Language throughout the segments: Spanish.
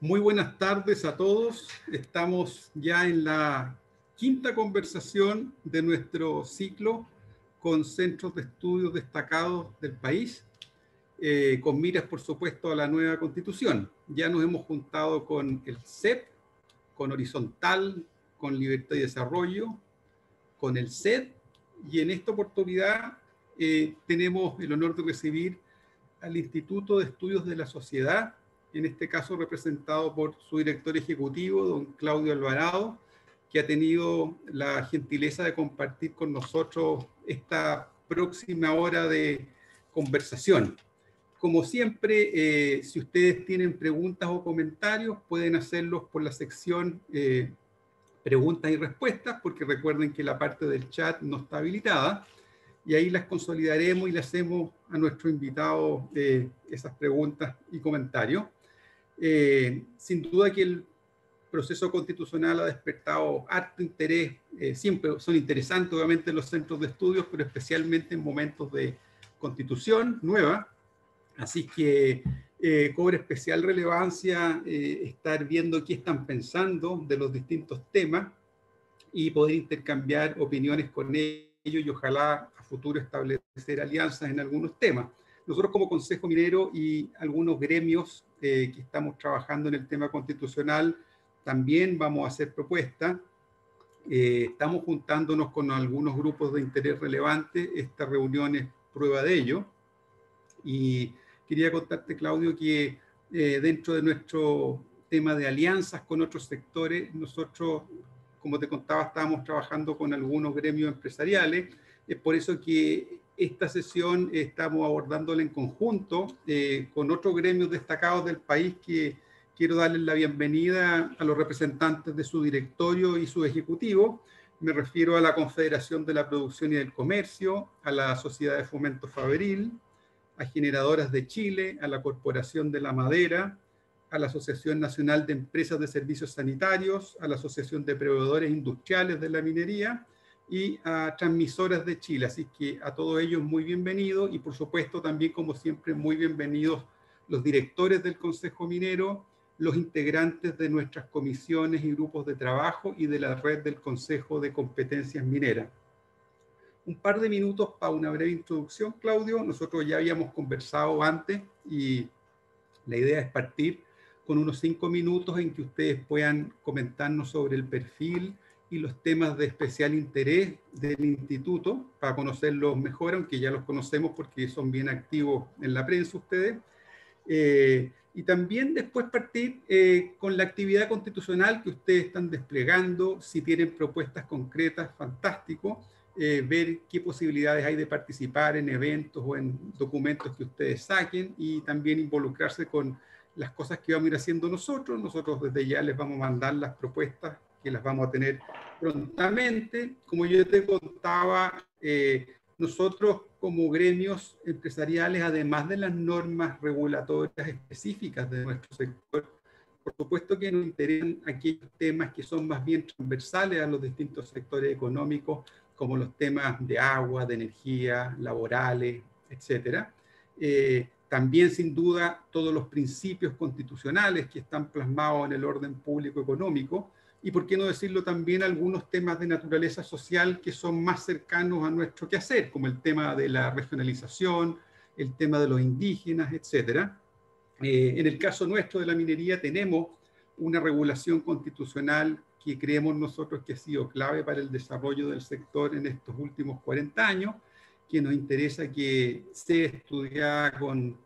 Muy buenas tardes a todos. Estamos ya en la quinta conversación de nuestro ciclo con centros de estudios destacados del país, con miras, por supuesto, a la nueva Constitución. Ya nos hemos juntado con el CEP, con Horizontal, con Libertad y Desarrollo, con el CED, y en esta oportunidad tenemos el honor de recibir al Instituto de Estudios de la Sociedad, en este caso representado por su director ejecutivo, don Claudio Alvarado, que ha tenido la gentileza de compartir con nosotros esta próxima hora de conversación. Como siempre, si ustedes tienen preguntas o comentarios, pueden hacerlos por la sección preguntas y respuestas, porque recuerden que la parte del chat no está habilitada, y ahí las consolidaremos y le hacemos a nuestro invitado esas preguntas y comentarios. Sin duda que el proceso constitucional ha despertado harto interés, siempre son interesantes obviamente los centros de estudios, pero especialmente en momentos de constitución nueva, así que cobra especial relevancia estar viendo qué están pensando de los distintos temas y poder intercambiar opiniones con ellos y ojalá a futuro establecer alianzas en algunos temas. Nosotros como Consejo Minero y algunos gremios que estamos trabajando en el tema constitucional también vamos a hacer propuestas. Estamos juntándonos con algunos grupos de interés relevante. Esta reunión es prueba de ello. Y quería contarte, Claudio, que dentro de nuestro tema de alianzas con otros sectores, nosotros, como te contaba, estábamos trabajando con algunos gremios empresariales. Es por eso que esta sesión estamos abordándola en conjunto con otros gremios destacados del país, que quiero darles la bienvenida a los representantes de su directorio y su ejecutivo. Me refiero a la Confederación de la Producción y del Comercio, a la Sociedad de Fomento Fabril, a Generadoras de Chile, a la Corporación de la Madera, a la Asociación Nacional de Empresas de Servicios Sanitarios, a la Asociación de Proveedores Industriales de la Minería y a Transmisoras de Chile. Así que a todos ellos muy bienvenidos, y por supuesto también, como siempre, muy bienvenidos los directores del Consejo Minero, los integrantes de nuestras comisiones y grupos de trabajo y de la red del Consejo de Competencias Mineras. Un par de minutos para una breve introducción, Claudio. Nosotros ya habíamos conversado antes y la idea es partir con unos 5 minutos en que ustedes puedan comentarnos sobre el perfil y los temas de especial interés del instituto, para conocerlos mejor, aunque ya los conocemos porque son bien activos en la prensa ustedes. Y también después partir con la actividad constitucional que ustedes están desplegando. Si tienen propuestas concretas, fantástico. Ver qué posibilidades hay de participar en eventos o en documentos que ustedes saquen, y también involucrarse con las cosas que vamos a ir haciendo nosotros. Nosotros desde ya les vamos a mandar las propuestas, que las vamos a tener prontamente. Como yo te contaba, nosotros como gremios empresariales, además de las normas regulatorias específicas de nuestro sector, por supuesto que nos interesan aquellos temas que son más bien transversales a los distintos sectores económicos, como los temas de agua, de energía, laborales, etcétera. También, sin duda, todos los principios constitucionales que están plasmados en el orden público económico, y por qué no decirlo también algunos temas de naturaleza social que son más cercanos a nuestro quehacer, como el tema de la regionalización, el tema de los indígenas, etcétera. En el caso nuestro de la minería tenemos una regulación constitucional que creemos nosotros que ha sido clave para el desarrollo del sector en estos últimos 40 años, que nos interesa que sea estudiada con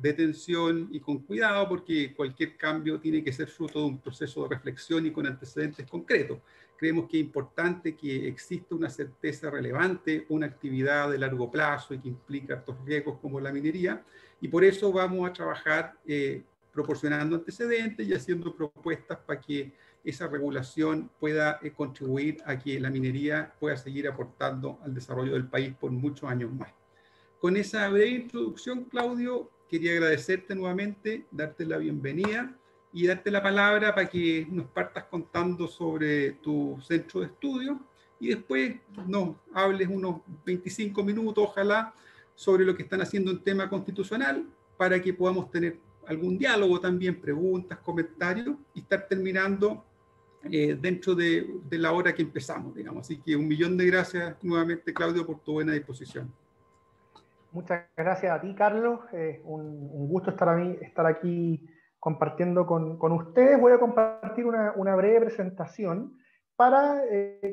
detención y con cuidado, porque cualquier cambio tiene que ser fruto de un proceso de reflexión y con antecedentes concretos. Creemos que es importante que exista una certeza relevante, una actividad de largo plazo y que implica estos riesgos como la minería, y por eso vamos a trabajar proporcionando antecedentes y haciendo propuestas para que esa regulación pueda contribuir a que la minería pueda seguir aportando al desarrollo del país por muchos años más. Con esa breve introducción, Claudio, quería agradecerte nuevamente, darte la bienvenida y darte la palabra para que nos partas contando sobre tu centro de estudio, y después nos hables unos 25 minutos, ojalá, sobre lo que están haciendo en tema constitucional, para que podamos tener algún diálogo también, preguntas, comentarios, y estar terminando dentro de la hora que empezamos, digamos. Así que 1.000.000 de gracias nuevamente, Claudio, por tu buena disposición. Muchas gracias a ti, Carlos. Un gusto estar aquí compartiendo con ustedes. Voy a compartir una breve presentación para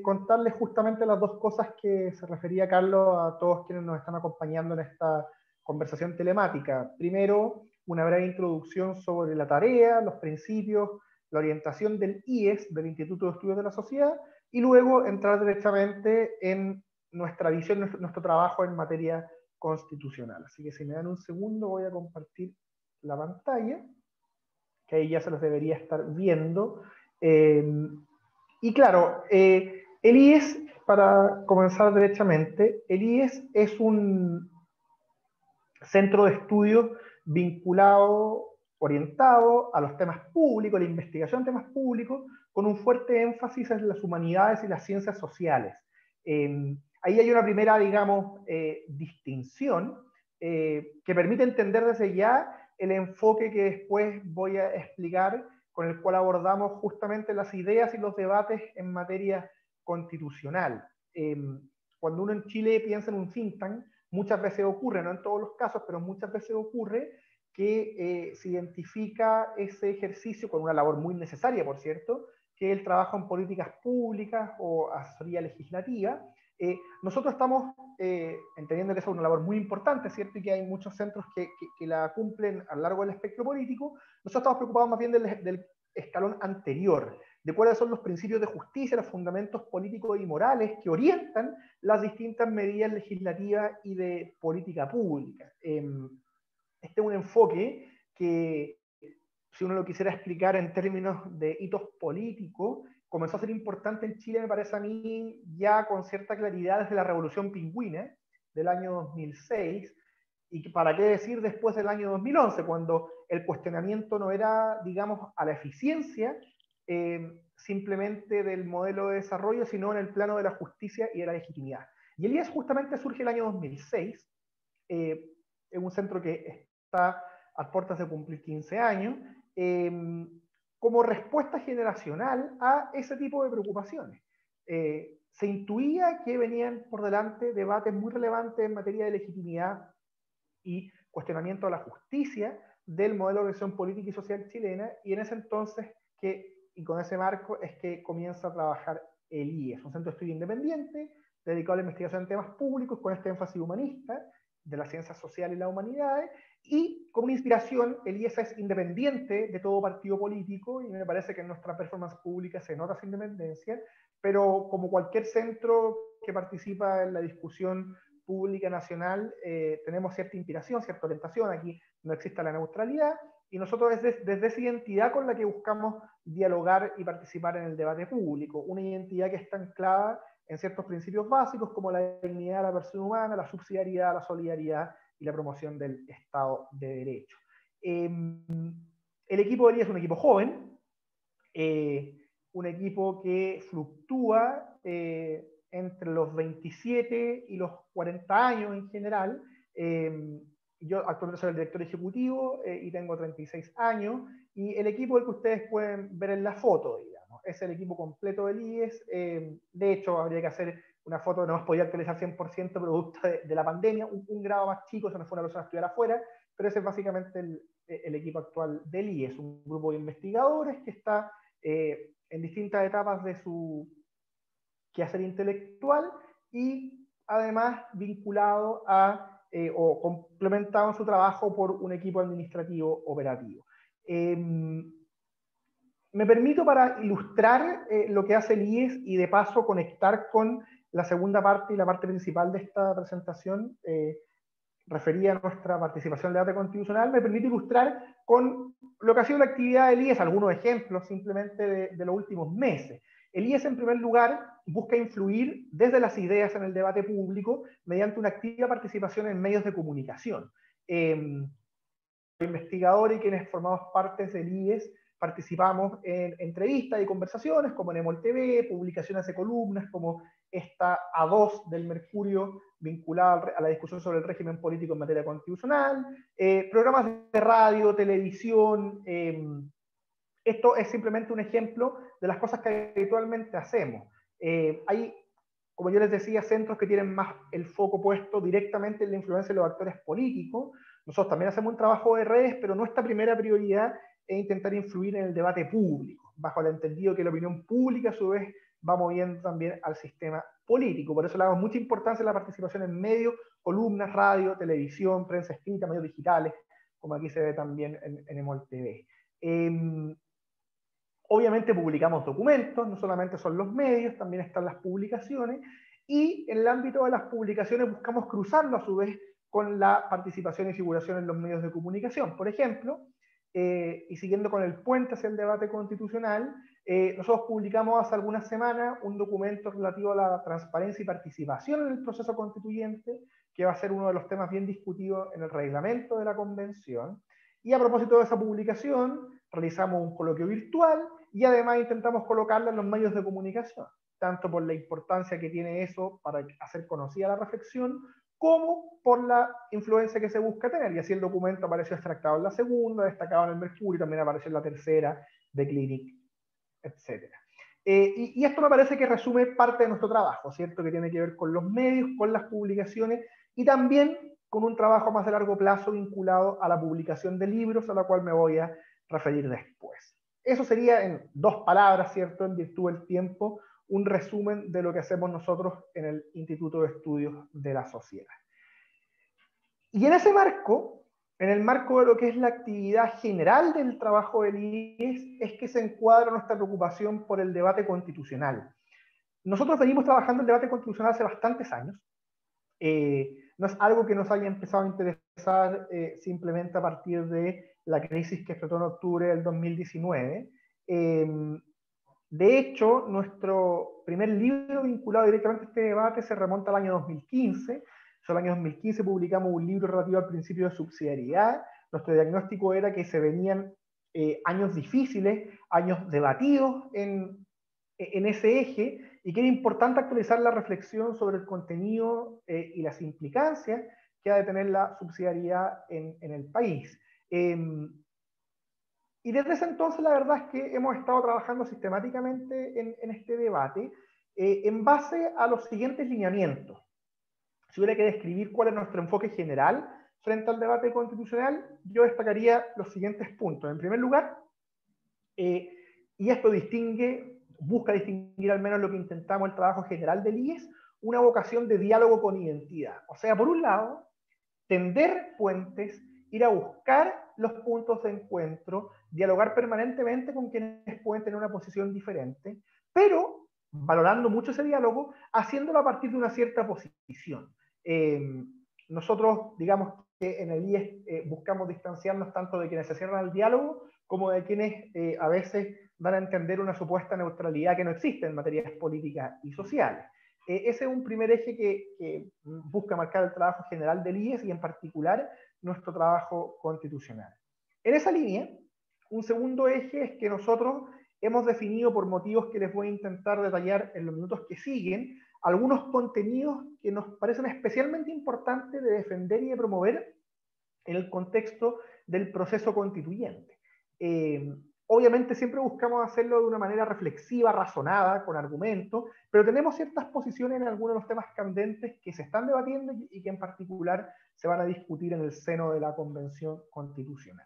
contarles justamente las dos cosas que se refería Carlos a todos quienes nos están acompañando en esta conversación telemática. Primero, una breve introducción sobre la tarea, los principios, la orientación del IES, del Instituto de Estudios de la Sociedad, y luego entrar directamente en nuestra visión, nuestro trabajo en materia constitucional. Así que si me dan un segundo voy a compartir la pantalla, que ahí ya se los debería estar viendo. Y claro, el IES, para comenzar derechamente, el IES es un centro de estudio vinculado, orientado a los temas públicos, la investigación de temas públicos, con un fuerte énfasis en las humanidades y las ciencias sociales. Ahí hay una primera, digamos, distinción que permite entender desde ya el enfoque que después voy a explicar, con el cual abordamos justamente las ideas y los debates en materia constitucional. Cuando uno en Chile piensa en un think tank, muchas veces ocurre, no en todos los casos, pero muchas veces ocurre que se identifica ese ejercicio con una labor muy necesaria, por cierto, que es el trabajo en políticas públicas o asesoría legislativa. Nosotros estamos entendiendo que esa es una labor muy importante, ¿cierto? Y que hay muchos centros que la cumplen a lo largo del espectro político. Nosotros estamos preocupados más bien del escalón anterior, de cuáles son los principios de justicia, los fundamentos políticos y morales que orientan las distintas medidas legislativas y de política pública. Este es un enfoque que, si uno lo quisiera explicar en términos de hitos políticos, comenzó a ser importante en Chile, me parece a mí, ya con cierta claridad desde la Revolución Pingüina del año 2006, y para qué decir después del año 2011, cuando el cuestionamiento no era, digamos, a la eficiencia simplemente del modelo de desarrollo, sino en el plano de la justicia y de la legitimidad. Y el IES justamente surge el año 2006, es un centro que está a puertas de cumplir 15 años, como respuesta generacional a ese tipo de preocupaciones. Se intuía que venían por delante debates muy relevantes en materia de legitimidad y cuestionamiento a la justicia del modelo de organización política y social chilena, y en ese entonces, y con ese marco, es que comienza a trabajar el IES, un centro de estudio independiente, dedicado a la investigación de temas públicos, con este énfasis humanista, de las ciencias sociales y las humanidades, y como una inspiración, el IES es independiente de todo partido político, y me parece que en nuestra performance pública se nota esa independencia, pero como cualquier centro que participa en la discusión pública nacional, tenemos cierta inspiración, cierta orientación, aquí no existe la neutralidad, y nosotros desde esa identidad con la que buscamos dialogar y participar en el debate público, una identidad que está anclada en ciertos principios básicos como la dignidad de la persona humana, la subsidiariedad, la solidaridad y la promoción del Estado de Derecho. El equipo del IES es un equipo joven, un equipo que fluctúa entre los 27 y los 40 años en general. Yo actualmente soy el director ejecutivo y tengo 36 años, y el equipo del que ustedes pueden ver en la foto, digamos, es el equipo completo del IES. De hecho, habría que hacer una foto que no hemos podido actualizar 100% producto de la pandemia, un grado más chico, se nos fue una persona a estudiar afuera, pero ese es básicamente el equipo actual del IES, un grupo de investigadores que está en distintas etapas de su quehacer intelectual y además vinculado a o complementado en su trabajo por un equipo administrativo operativo. Me permito, para ilustrar lo que hace el IES y de paso conectar con la segunda parte y la parte principal de esta presentación, referida a nuestra participación en el debate constitucional, me permite ilustrar con lo que ha sido la actividad del IES, algunos ejemplos simplemente de los últimos meses. El IES, en primer lugar, busca influir desde las ideas en el debate público mediante una activa participación en medios de comunicación. Los investigadores y quienes formamos parte del IES participamos en entrevistas y conversaciones, como en EMOL TV, publicaciones de columnas, como esta A2 del Mercurio, vinculada a la discusión sobre el régimen político en materia constitucional, programas de radio, televisión. Esto es simplemente un ejemplo de las cosas que habitualmente hacemos. Hay, como yo les decía, centros que tienen más el foco puesto directamente en la influencia de los actores políticos. Nosotros también hacemos un trabajo de redes, pero nuestra primera prioridad es intentar influir en el debate público, bajo el entendido que la opinión pública a su vez va moviendo también al sistema político. Por eso le damos mucha importancia a la participación en medios, columnas, radio, televisión, prensa escrita, medios digitales, como aquí se ve también en EMOL TV. Obviamente publicamos documentos, no solamente son los medios, también están las publicaciones, y en el ámbito de las publicaciones buscamos cruzarlo a su vez con la participación y figuración en los medios de comunicación. Por ejemplo, y siguiendo con el puente hacia el debate constitucional, nosotros publicamos hace algunas semanas un documento relativo a la transparencia y participación en el proceso constituyente, que va a ser uno de los temas bien discutidos en el reglamento de la convención. Y a propósito de esa publicación, realizamos un coloquio virtual y además intentamos colocarla en los medios de comunicación, tanto por la importancia que tiene eso para hacer conocida la reflexión, como por la influencia que se busca tener. Y así el documento apareció extractado en la segunda, destacado en el Mercurio, también apareció en la tercera, de Clinic, etc. Y esto me parece que resume parte de nuestro trabajo, ¿cierto? Que tiene que ver con los medios, con las publicaciones y también con un trabajo más de largo plazo vinculado a la publicación de libros, a la cual me voy a referir después. Eso sería en 2 palabras, ¿cierto? En virtud del tiempo, un resumen de lo que hacemos nosotros en el Instituto de Estudios de la Sociedad. Y en ese marco, en el marco de lo que es la actividad general del trabajo del IES, es que se encuadra nuestra preocupación por el debate constitucional. Nosotros venimos trabajando el debate constitucional hace bastantes años. No es algo que nos haya empezado a interesar simplemente a partir de la crisis que explotó en octubre del 2019. De hecho, nuestro primer libro vinculado directamente a este debate se remonta al año 2015. En el año 2015 publicamos un libro relativo al principio de subsidiariedad. Nuestro diagnóstico era que se venían años difíciles, años debatidos en ese eje, y que era importante actualizar la reflexión sobre el contenido y las implicancias que ha de tener la subsidiariedad en el país. Y desde ese entonces la verdad es que hemos estado trabajando sistemáticamente en este debate en base a los siguientes lineamientos. Si hubiera que describir cuál es nuestro enfoque general frente al debate constitucional, yo destacaría los siguientes puntos. En primer lugar, y esto busca distinguir al menos lo que intentamos el trabajo general del IES, una vocación de diálogo con identidad. O sea, por un lado, tender puentes, ir a buscar los puntos de encuentro, dialogar permanentemente con quienes pueden tener una posición diferente, pero valorando mucho ese diálogo, haciéndolo a partir de una cierta posición. Nosotros, digamos que en el IES buscamos distanciarnos tanto de quienes se cierran al diálogo como de quienes a veces dan a entender una supuesta neutralidad que no existe en materias políticas y sociales. Ese es un primer eje que busca marcar el trabajo general del IES y en particular nuestro trabajo constitucional. En esa línea, un segundo eje es que nosotros hemos definido, por motivos que les voy a intentar detallar en los minutos que siguen, algunos contenidos que nos parecen especialmente importantes de defender y de promover en el contexto del proceso constituyente. Obviamente siempre buscamos hacerlo de una manera reflexiva, razonada, con argumentos, pero tenemos ciertas posiciones en algunos de los temas candentes que se están debatiendo y que en particular se van a discutir en el seno de la Convención Constitucional.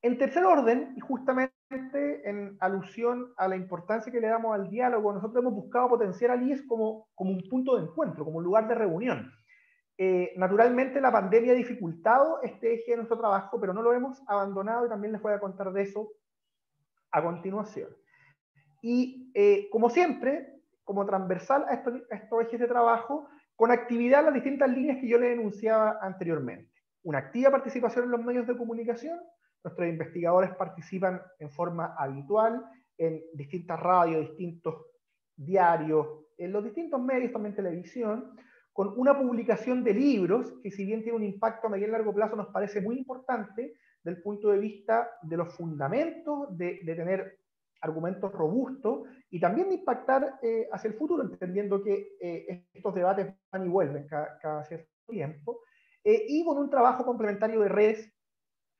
En tercer orden, y justamente en alusión a la importancia que le damos al diálogo, nosotros hemos buscado potenciar al IES como un punto de encuentro, como un lugar de reunión. Naturalmente la pandemia ha dificultado este eje de nuestro trabajo, pero no lo hemos abandonado y también les voy a contar de eso a continuación. Y como siempre, como transversal a estos ejes de trabajo, con actividad en las distintas líneas que yo les enunciaba anteriormente. Una activa participación en los medios de comunicación. Nuestros investigadores participan en forma habitual en distintas radios, distintos diarios, en los distintos medios, también televisión, con una publicación de libros que, si bien tiene un impacto a medio y largo plazo, nos parece muy importante del punto de vista de los fundamentos, de tener argumentos robustos y también de impactar hacia el futuro, entendiendo que estos debates van y vuelven cada cierto tiempo, y con un trabajo complementario de redes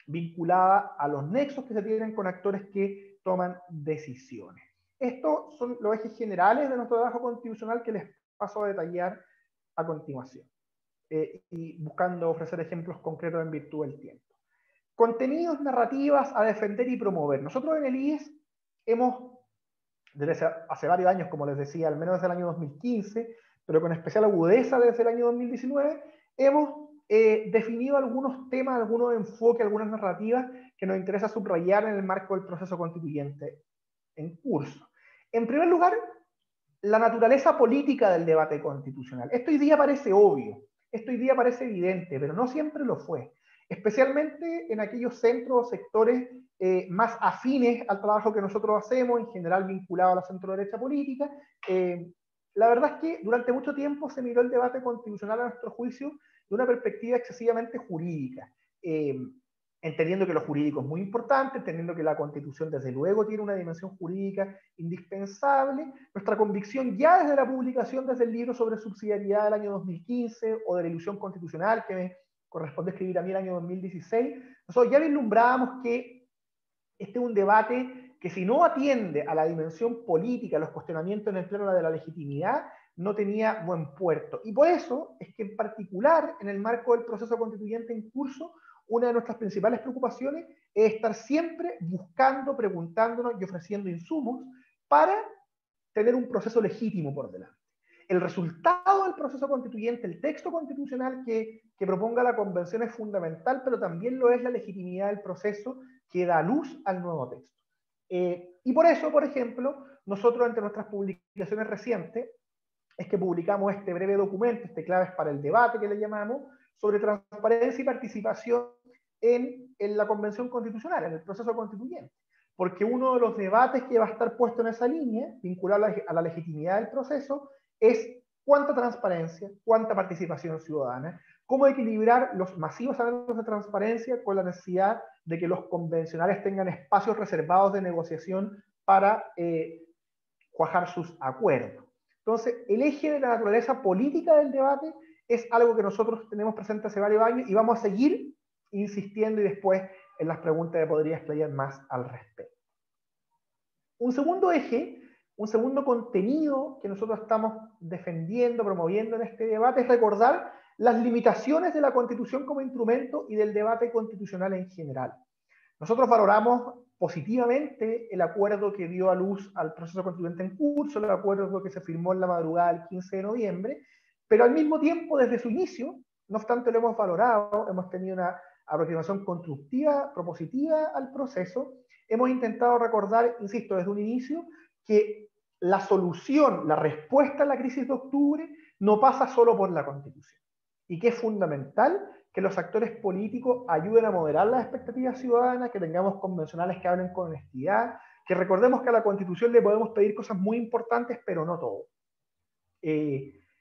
vinculada a los nexos que se tienen con actores que toman decisiones. Estos son los ejes generales de nuestro trabajo constitucional que les paso a detallar a continuación, y buscando ofrecer ejemplos concretos en virtud del tiempo. Contenidos, narrativas a defender y promover. Nosotros en el IES hemos, desde hace varios años, como les decía, al menos desde el año 2015, pero con especial agudeza desde el año 2019, hemos definido algunos temas, algunos enfoques, algunas narrativas que nos interesa subrayar en el marco del proceso constituyente en curso. En primer lugar, la naturaleza política del debate constitucional. Esto hoy día parece obvio, esto hoy día parece evidente, pero no siempre lo fue, especialmente en aquellos centros o sectores más afines al trabajo que nosotros hacemos, en general vinculado a la centro-derecha política. La verdad es que durante mucho tiempo se miró el debate constitucional, a nuestro juicio, de una perspectiva excesivamente jurídica, entendiendo que lo jurídico es muy importante, entendiendo que la Constitución desde luego tiene una dimensión jurídica indispensable. Nuestra convicción ya desde la publicación desde el libro sobre subsidiariedad del año 2015 o de la ilusión constitucional que me corresponde escribir a mí el año 2016, nosotros ya vislumbrábamos que este es un debate que si no atiende a la dimensión política, a los cuestionamientos en el plano de la legitimidad, no tenía buen puerto. Y por eso es que en particular en el marco del proceso constituyente en curso, una de nuestras principales preocupaciones es estar siempre buscando, preguntándonos y ofreciendo insumos para tener un proceso legítimo por delante. El resultado del proceso constituyente, el texto constitucional que proponga la convención es fundamental, pero también lo es la legitimidad del proceso que da luz al nuevo texto. Y por eso, por ejemplo, nosotros entre nuestras publicaciones recientes es que publicamos este breve documento, claves para el debate que le llamamos, sobre transparencia y participación en la Convención Constitucional, en el proceso constituyente. Porque uno de los debates que va a estar puesto en esa línea, vinculado a la legitimidad del proceso, es cuánta transparencia, cuánta participación ciudadana, cómo equilibrar los masivos eventos de transparencia con la necesidad de que los convencionales tengan espacios reservados de negociación para cuajar sus acuerdos. Entonces, el eje de la naturaleza política del debate es algo que nosotros tenemos presente hace varios años y vamos a seguir insistiendo, y después en las preguntas me podría explayar más al respecto. Un segundo eje, un segundo contenido que nosotros estamos defendiendo, promoviendo en este debate es recordar las limitaciones de la Constitución como instrumento y del debate constitucional en general. Nosotros valoramos positivamente el acuerdo que dio a luz al proceso constituyente en curso, el acuerdo que se firmó en la madrugada del 15 de noviembre, pero al mismo tiempo, desde su inicio, no obstante lo hemos valorado, hemos tenido una aproximación constructiva, propositiva al proceso, hemos intentado recordar, insisto, desde un inicio, que la solución, la respuesta a la crisis de octubre no pasa solo por la Constitución, y que es fundamental que los actores políticos ayuden a moderar las expectativas ciudadanas, que tengamos convencionales que hablen con honestidad, que recordemos que a la Constitución le podemos pedir cosas muy importantes, pero no todo.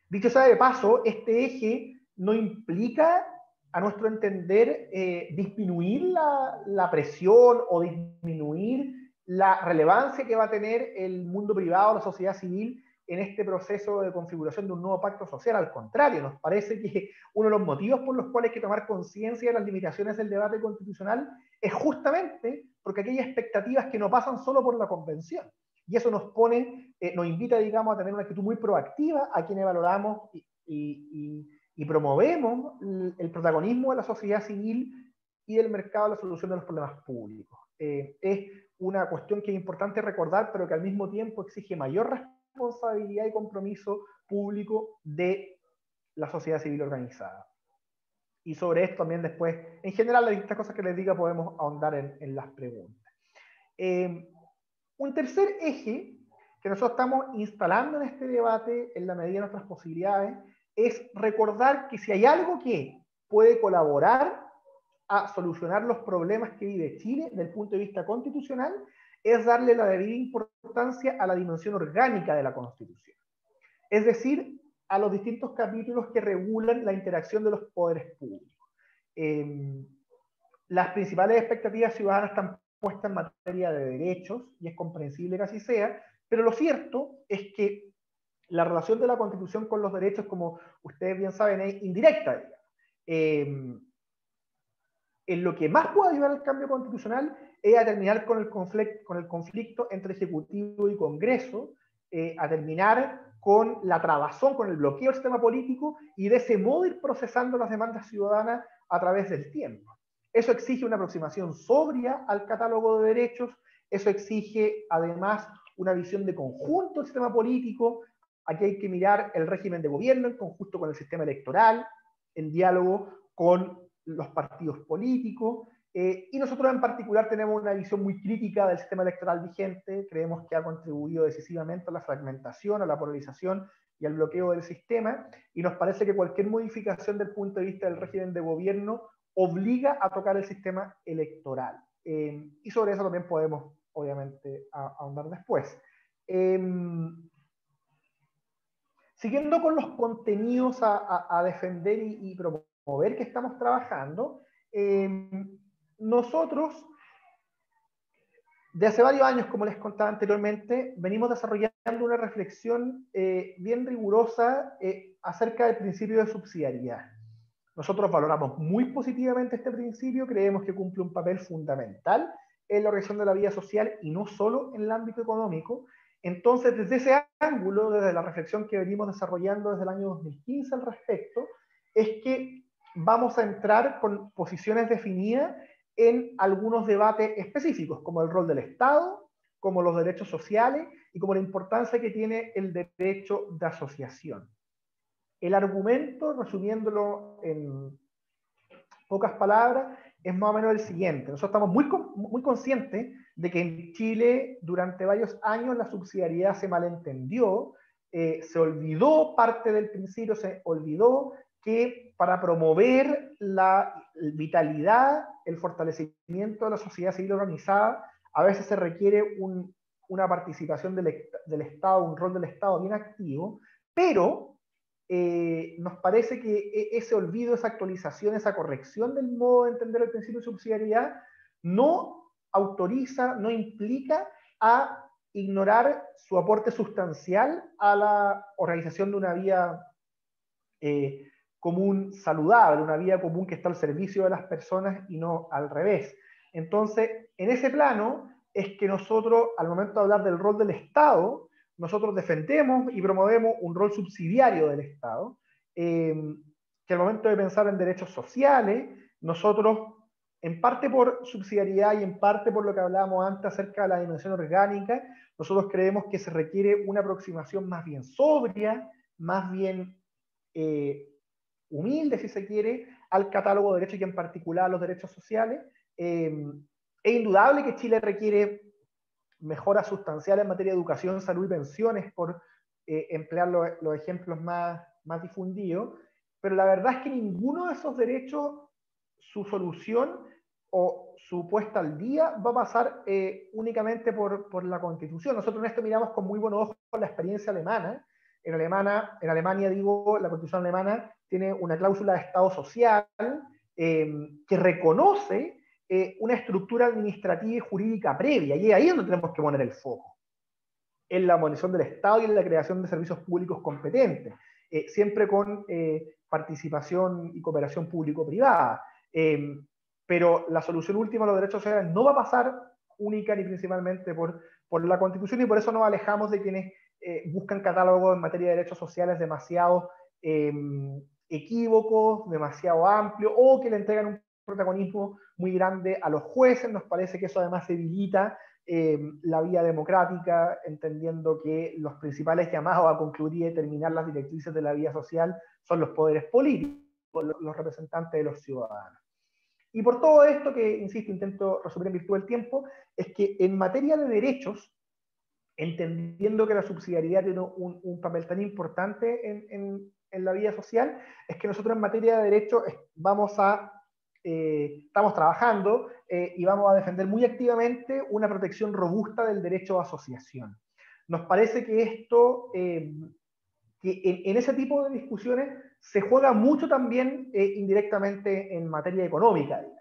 Dicho sea de paso, este eje no implica, a nuestro entender, disminuir la presión o disminuir la relevancia que va a tener el mundo privado, la sociedad civil, en este proceso de configuración de un nuevo pacto social. Al contrario, nos parece que uno de los motivos por los cuales hay que tomar conciencia de las limitaciones del debate constitucional es justamente porque aquellas expectativas que no pasan solo por la convención. Y eso nos pone, nos invita, digamos, a tener una actitud muy proactiva a quienes valoramos y promovemos el protagonismo de la sociedad civil y del mercado en la solución de los problemas públicos. Es una cuestión que es importante recordar, pero que al mismo tiempo exige mayor responsabilidad y compromiso público de la sociedad civil organizada. Y sobre esto también después, en general, las distintas cosas que les diga podemos ahondar en las preguntas. Un tercer eje que nosotros estamos instalando en este debate, en la medida de nuestras posibilidades, es recordar que si hay algo que puede colaborar a solucionar los problemas que vive Chile desde el punto de vista constitucional, es darle la debida importancia a la dimensión orgánica de la Constitución. Es decir, a los distintos capítulos que regulan la interacción de los poderes públicos. las principales expectativas ciudadanas están puestas en materia de derechos, y es comprensible que así sea, pero lo cierto es que la relación de la Constitución con los derechos, como ustedes bien saben, es indirecta. En lo que más puede ayudar al cambio constitucional es a terminar con el conflicto entre Ejecutivo y Congreso, a terminar con la trabazón, con el bloqueo del sistema político, y de ese modo ir procesando las demandas ciudadanas a través del tiempo. Eso exige una aproximación sobria al catálogo de derechos, eso exige además una visión de conjunto del sistema político. Aquí hay que mirar el régimen de gobierno en conjunto con el sistema electoral, en diálogo con los partidos políticos, y nosotros en particular tenemos una visión muy crítica del sistema electoral vigente. Creemos que ha contribuido decisivamente a la fragmentación, a la polarización y al bloqueo del sistema, y nos parece que cualquier modificación del punto de vista del régimen de gobierno obliga a tocar el sistema electoral. Y sobre eso también podemos, obviamente, ahondar después. Siguiendo con los contenidos a defender y promover que estamos trabajando, nosotros, de hace varios años, como les contaba anteriormente, venimos desarrollando una reflexión bien rigurosa acerca del principio de subsidiariedad. Nosotros valoramos muy positivamente este principio, creemos que cumple un papel fundamental en la organización de la vida social y no solo en el ámbito económico. Entonces, desde ese ángulo, desde la reflexión que venimos desarrollando desde el año 2015 al respecto, es que vamos a entrar con posiciones definidas en algunos debates específicos, como el rol del Estado, como los derechos sociales y como la importancia que tiene el derecho de asociación. El argumento, resumiéndolo en pocas palabras, es más o menos el siguiente. Nosotros estamos muy conscientes de que en Chile durante varios años la subsidiariedad se malentendió, se olvidó parte del principio, se olvidó que para promover la vitalidad, el fortalecimiento de la sociedad civil organizada, a veces se requiere una participación del Estado, un rol del Estado bien activo, pero nos parece que ese olvido, esa actualización, esa corrección del modo de entender el principio de subsidiariedad no autoriza, no implica a ignorar su aporte sustancial a la organización de una vía común saludable, una vía común que está al servicio de las personas y no al revés. Entonces, en ese plano es que nosotros, al momento de hablar del rol del Estado, nosotros defendemos y promovemos un rol subsidiario del Estado, que al momento de pensar en derechos sociales, nosotros, en parte por subsidiariedad y en parte por lo que hablábamos antes acerca de la dimensión orgánica, nosotros creemos que se requiere una aproximación más bien sobria, más bien humilde, si se quiere, al catálogo de derechos y en particular a los derechos sociales. Es indudable que Chile requiere mejoras sustanciales en materia de educación, salud y pensiones, por emplear los ejemplos más difundidos, pero la verdad es que ninguno de esos derechos, su solución o su puesta al día va a pasar únicamente por la Constitución. Nosotros en esto miramos con muy buenos ojos la experiencia alemana. En Alemania, digo, la Constitución alemana tiene una cláusula de Estado social que reconoce una estructura administrativa y jurídica previa, y ahí es donde tenemos que poner el foco, en la abolición del Estado y en la creación de servicios públicos competentes, siempre con participación y cooperación público-privada. Pero la solución última a los derechos sociales no va a pasar única ni principalmente por la Constitución, y por eso nos alejamos de quienes buscan catálogos en materia de derechos sociales demasiado equívocos, demasiado amplios, o que le entregan un protagonismo muy grande a los jueces. Nos parece que eso además debilita la vía democrática, entendiendo que los principales llamados a concluir y determinar las directrices de la vía social son los poderes políticos, los representantes de los ciudadanos. Y por todo esto, que insisto, intento resumir en virtud del tiempo, es que en materia de derechos, entendiendo que la subsidiariedad tiene un papel tan importante en la vida social, es que nosotros en materia de derechos estamos trabajando y vamos a defender muy activamente una protección robusta del derecho a asociación. Nos parece que esto, que en ese tipo de discusiones se juega mucho también indirectamente en materia económica, digamos.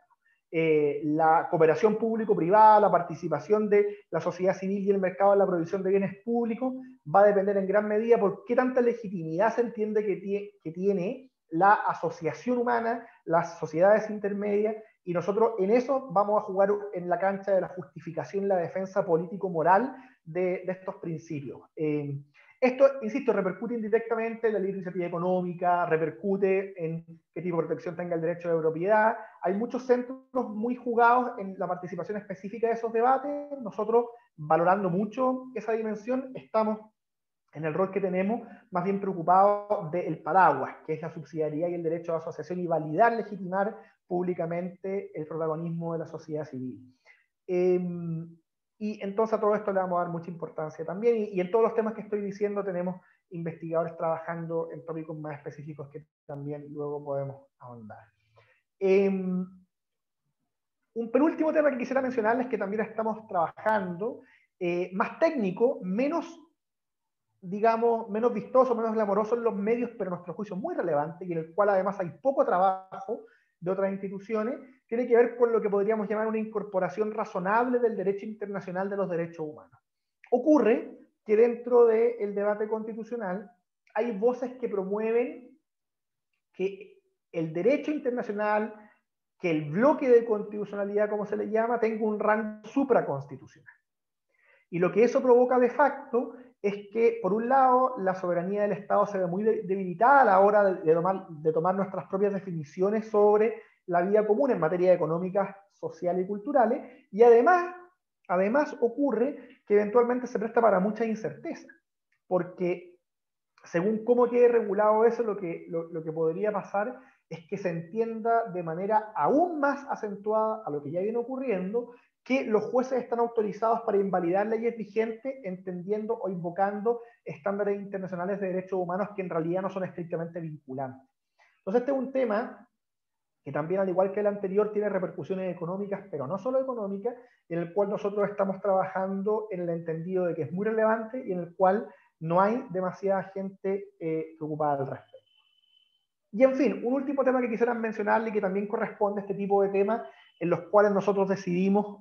la cooperación público-privada, la participación de la sociedad civil y el mercado en la provisión de bienes públicos, va a depender en gran medida por qué tanta legitimidad se entiende que tiene la asociación humana, las sociedades intermedias, y nosotros en eso vamos a jugar en la cancha de la justificación y la defensa político-moral de estos principios. Esto, insisto, repercute indirectamente en la libre iniciativa económica, repercute en qué tipo de protección tenga el derecho de propiedad. Hay muchos centros muy jugados en la participación específica de esos debates. Nosotros, valorando mucho esa dimensión, estamos en el rol que tenemos, más bien preocupados del paraguas, que es la subsidiariedad y el derecho a asociación, y validar, legitimar públicamente el protagonismo de la sociedad civil. Y entonces a todo esto le vamos a dar mucha importancia también, y en todos los temas que estoy diciendo tenemos investigadores trabajando en tópicos más específicos que también luego podemos ahondar. Un penúltimo tema que quisiera mencionarles, que también estamos trabajando, más técnico, menos, digamos, menos vistoso, menos glamoroso en los medios, pero a nuestro juicio muy relevante, y en el cual además hay poco trabajo de otras instituciones, tiene que ver con lo que podríamos llamar una incorporación razonable del derecho internacional de los derechos humanos. Ocurre que dentro del debate constitucional hay voces que promueven que el derecho internacional, que el bloque de constitucionalidad, como se le llama, tenga un rango supraconstitucional. Y lo que eso provoca de facto es que, por un lado, la soberanía del Estado se ve muy debilitada a la hora de tomar nuestras propias definiciones sobre la vida común en materia económica, social y culturales, y además ocurre que eventualmente se presta para mucha incerteza, porque según cómo quede regulado eso, lo que podría pasar es que se entienda de manera aún más acentuada a lo que ya viene ocurriendo, que los jueces están autorizados para invalidar leyes vigentes, entendiendo o invocando estándares internacionales de derechos humanos que en realidad no son estrictamente vinculantes. Entonces este es un tema que también, al igual que el anterior, tiene repercusiones económicas, pero no solo económicas, en el cual nosotros estamos trabajando en el entendido de que es muy relevante y en el cual no hay demasiada gente preocupada al respecto. Y en fin, un último tema que quisiera mencionarle, que también corresponde a este tipo de temas en los cuales nosotros decidimos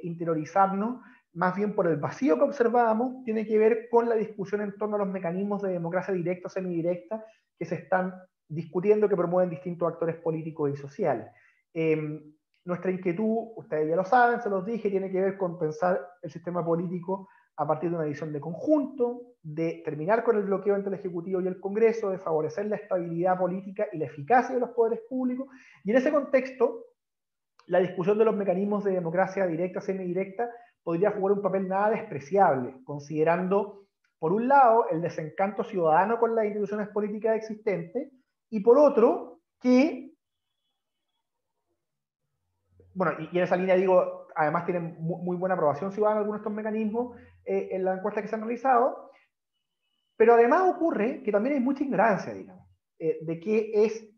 interiorizarnos, más bien por el vacío que observábamos, tiene que ver con la discusión en torno a los mecanismos de democracia directa o semidirecta que se están discutiendo, que promueven distintos actores políticos y sociales. Nuestra inquietud, ustedes ya lo saben, se los dije, tiene que ver con pensar el sistema político a partir de una visión de conjunto, de terminar con el bloqueo entre el Ejecutivo y el Congreso, de favorecer la estabilidad política y la eficacia de los poderes públicos, y en ese contexto, la discusión de los mecanismos de democracia directa, semidirecta, podría jugar un papel nada despreciable, considerando, por un lado, el desencanto ciudadano con las instituciones políticas existentes, y por otro, que, bueno, y en esa línea digo, además tienen muy buena aprobación ciudadana algunos de estos mecanismos en las encuestas que se han realizado, pero además ocurre que también hay mucha ignorancia, digamos, de qué es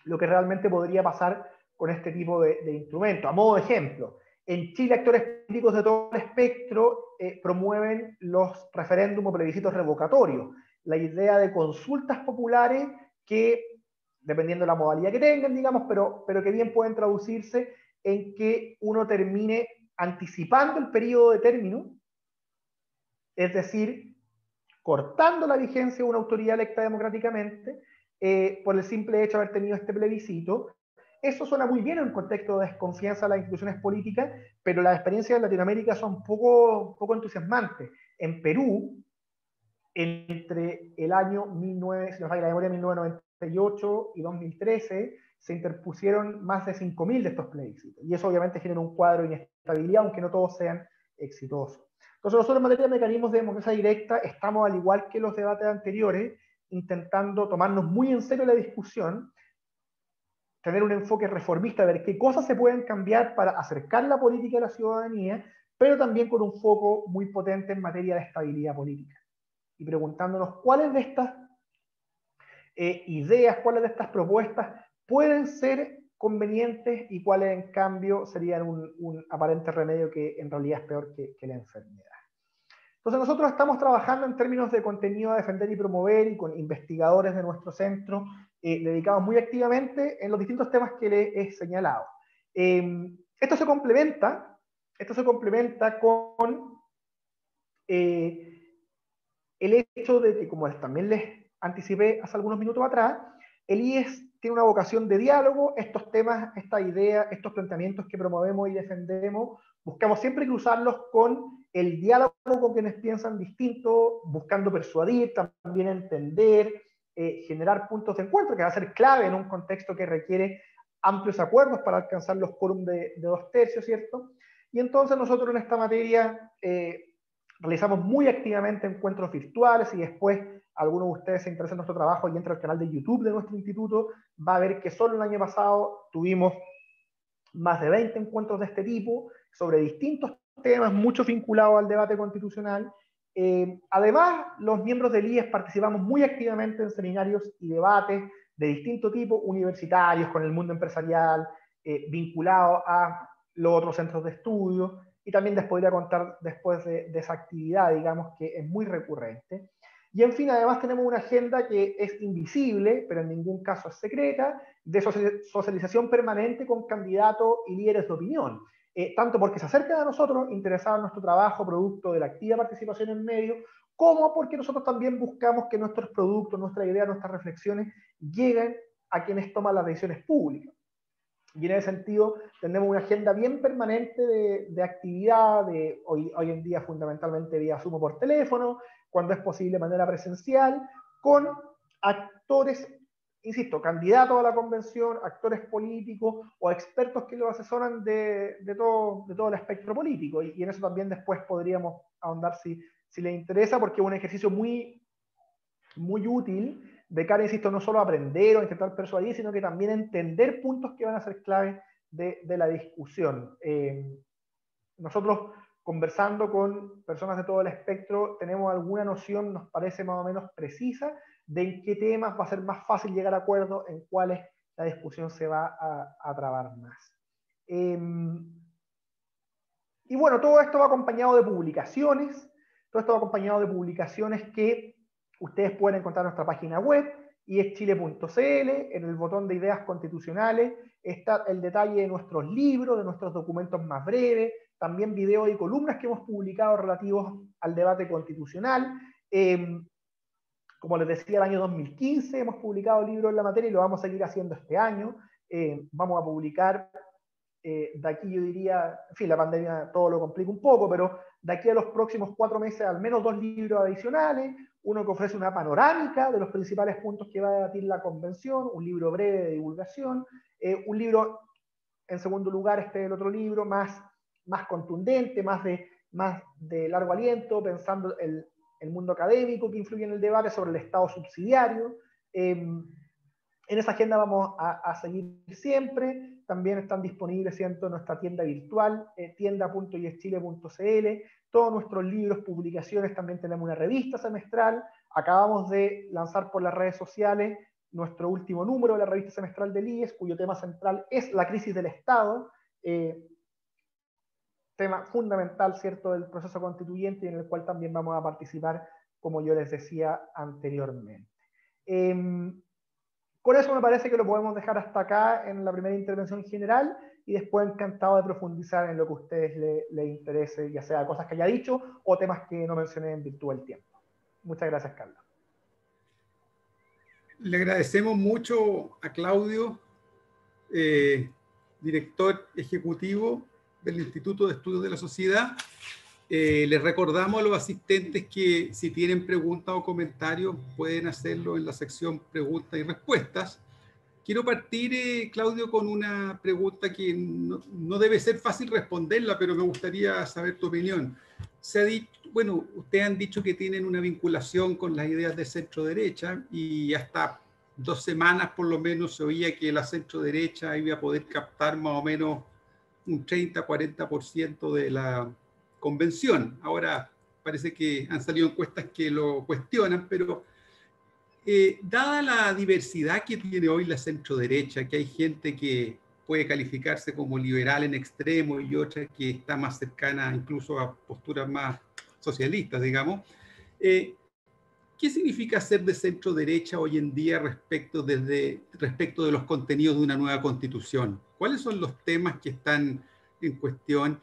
lo que realmente podría pasar con este tipo de instrumentos. A modo de ejemplo, en Chile actores políticos de todo el espectro promueven los referéndums o plebiscitos revocatorios, la idea de consultas populares que, dependiendo de la modalidad que tengan, digamos, pero que bien pueden traducirse en que uno termine anticipando el periodo de término, es decir, cortando la vigencia de una autoridad electa democráticamente por el simple hecho de haber tenido este plebiscito. Eso suena muy bien en un contexto de desconfianza de las instituciones políticas, pero las experiencias en Latinoamérica son poco entusiasmantes. En Perú, entre el año 1998 y 2013, se interpusieron más de 5.000 de estos plebiscitos. Y eso obviamente genera un cuadro de inestabilidad, aunque no todos sean exitosos. Entonces nosotros en materia de mecanismos de democracia directa estamos, al igual que los debates anteriores, intentando tomarnos muy en serio la discusión, tener un enfoque reformista, ver qué cosas se pueden cambiar para acercar la política a la ciudadanía, pero también con un foco muy potente en materia de estabilidad política. Y preguntándonos cuáles de estas ideas, cuáles de estas propuestas pueden ser convenientes y cuáles en cambio serían un aparente remedio que en realidad es peor que la enfermedad. Entonces nosotros estamos trabajando en términos de contenido a defender y promover, y con investigadores de nuestro centro dedicados muy activamente en los distintos temas que les he señalado. Esto se complementa con el hecho de que, como también les anticipé hace algunos minutos atrás, el IES tiene una vocación de diálogo. Estos temas, esta idea, estos planteamientos que promovemos y defendemos, buscamos siempre cruzarlos con el diálogo con quienes piensan distinto, buscando persuadir, también entender, generar puntos de encuentro, que va a ser clave en un contexto que requiere amplios acuerdos para alcanzar los quórum de 2/3, ¿cierto? Y entonces nosotros en esta materia realizamos muy activamente encuentros virtuales, y después algunos de ustedes se interesan en nuestro trabajo y entra al canal de YouTube de nuestro instituto, va a ver que solo el año pasado tuvimos más de 20 encuentros de este tipo sobre distintos temas, muchos vinculados al debate constitucional. Además, los miembros del IES participamos muy activamente en seminarios y debates de distinto tipo, universitarios, con el mundo empresarial, vinculados a los otros centros de estudio, y también les podría contar después de esa actividad, digamos, que es muy recurrente. Y en fin, además tenemos una agenda que es invisible, pero en ningún caso es secreta, de socialización permanente con candidatos y líderes de opinión. Tanto porque se acercan a nosotros, interesados en nuestro trabajo, producto de la activa participación en medios, como porque nosotros también buscamos que nuestros productos, nuestras ideas, nuestras reflexiones lleguen a quienes toman las decisiones públicas. Y en ese sentido tenemos una agenda bien permanente de actividad, hoy en día fundamentalmente vía Zoom por teléfono, cuando es posible de manera presencial, con actores, insisto, candidatos a la convención, actores políticos o expertos que los asesoran de todo el espectro político. Y en eso también después podríamos ahondar si les interesa, porque es un ejercicio muy útil de cara, insisto, no solo a aprender o intentar persuadir, sino que también entender puntos que van a ser clave de la discusión. Nosotros, conversando con personas de todo el espectro, tenemos alguna noción, nos parece más o menos precisa, de en qué temas va a ser más fácil llegar a acuerdos, en cuáles la discusión se va a trabar más. Y bueno, todo esto va acompañado de publicaciones, que ustedes pueden encontrar en nuestra página web, ieschile.cl. En el botón de ideas constitucionales está el detalle de nuestros libros, de nuestros documentos más breves, también videos y columnas que hemos publicado relativos al debate constitucional. Como les decía, el año 2015 hemos publicado libros en la materia y lo vamos a seguir haciendo este año. Vamos a publicar de aquí, yo diría, en fin, la pandemia todo lo complica un poco, pero de aquí a los próximos 4 meses al menos 2 libros adicionales, uno que ofrece una panorámica de los principales puntos que va a debatir la convención, un libro breve de divulgación, un libro, en segundo lugar, el otro libro más contundente, más de largo aliento, pensando el mundo académico que influye en el debate sobre el Estado subsidiario. En esa agenda vamos a seguir siempre. También están disponibles, ¿cierto?, en nuestra tienda virtual, tienda.ieschile.cl. Todos nuestros libros, publicaciones, también tenemos una revista semestral. Acabamos de lanzar por las redes sociales nuestro último número de la revista semestral del IES, cuyo tema central es la crisis del Estado, tema fundamental, ¿cierto?, del proceso constituyente, y en el cual también vamos a participar, como yo les decía anteriormente. Con eso me parece que lo podemos dejar hasta acá en la primera intervención general, y después encantado de profundizar en lo que a ustedes les interese, ya sea cosas que haya dicho o temas que no mencioné en virtud del tiempo. Muchas gracias, Carlos. Le agradecemos mucho a Claudio, director ejecutivo del Instituto de Estudios de la Sociedad. Les recordamos a los asistentes que si tienen preguntas o comentarios pueden hacerlo en la sección preguntas y respuestas. Quiero partir, Claudio, con una pregunta que no debe ser fácil responderla, pero me gustaría saber tu opinión. Se ha dicho, bueno, ustedes han dicho que tienen una vinculación con las ideas de centro-derecha, y hasta 2 semanas por lo menos se oía que la centro-derecha iba a poder captar más o menos un 30-40% de la convención. Ahora parece que han salido encuestas que lo cuestionan, pero dada la diversidad que tiene hoy la centro-derecha, que hay gente que puede calificarse como liberal en extremo y otra que está más cercana incluso a posturas más socialistas, digamos, ¿qué ¿qué significa ser de centro derecha hoy en día respecto de los contenidos de una nueva constitución? ¿Cuáles son los temas que están en cuestión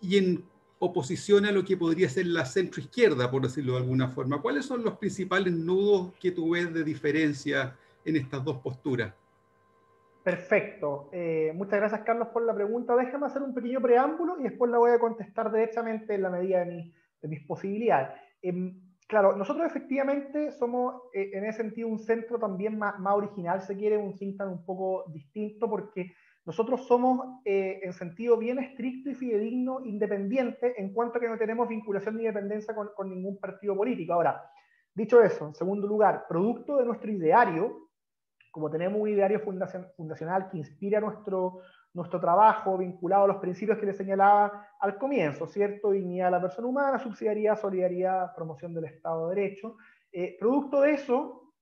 y en oposición a lo que podría ser la centroizquierda, por decirlo de alguna forma? ¿Cuáles son los principales nudos que tú ves de diferencia en estas dos posturas? Perfecto. Muchas gracias, Carlos, por la pregunta. Déjame hacer un pequeño preámbulo y después la voy a contestar derechamente en la medida de mis posibilidades. Claro, nosotros efectivamente somos en ese sentido un centro también más original, se quiere, un think tank un poco distinto, porque nosotros somos en sentido bien estricto y fidedigno independiente en cuanto a que no tenemos vinculación ni dependencia con ningún partido político. Ahora, dicho eso, en segundo lugar, producto de nuestro ideario, como tenemos un ideario fundacional que inspira nuestro trabajo vinculado a los principios que les señalaba al comienzo, ¿cierto? Dignidad de la persona humana, subsidiariedad, solidaridad, promoción del Estado de Derecho. Producto de eso,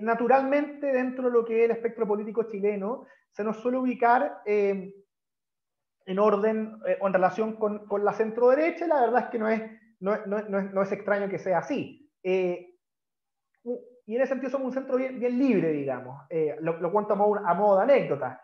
naturalmente dentro de lo que es el espectro político chileno, se nos suele ubicar en orden o en relación con la centro-derecha, y la verdad es que no es extraño que sea así. Y en ese sentido somos un centro bien libre, digamos. Lo cuento a modo de anécdota.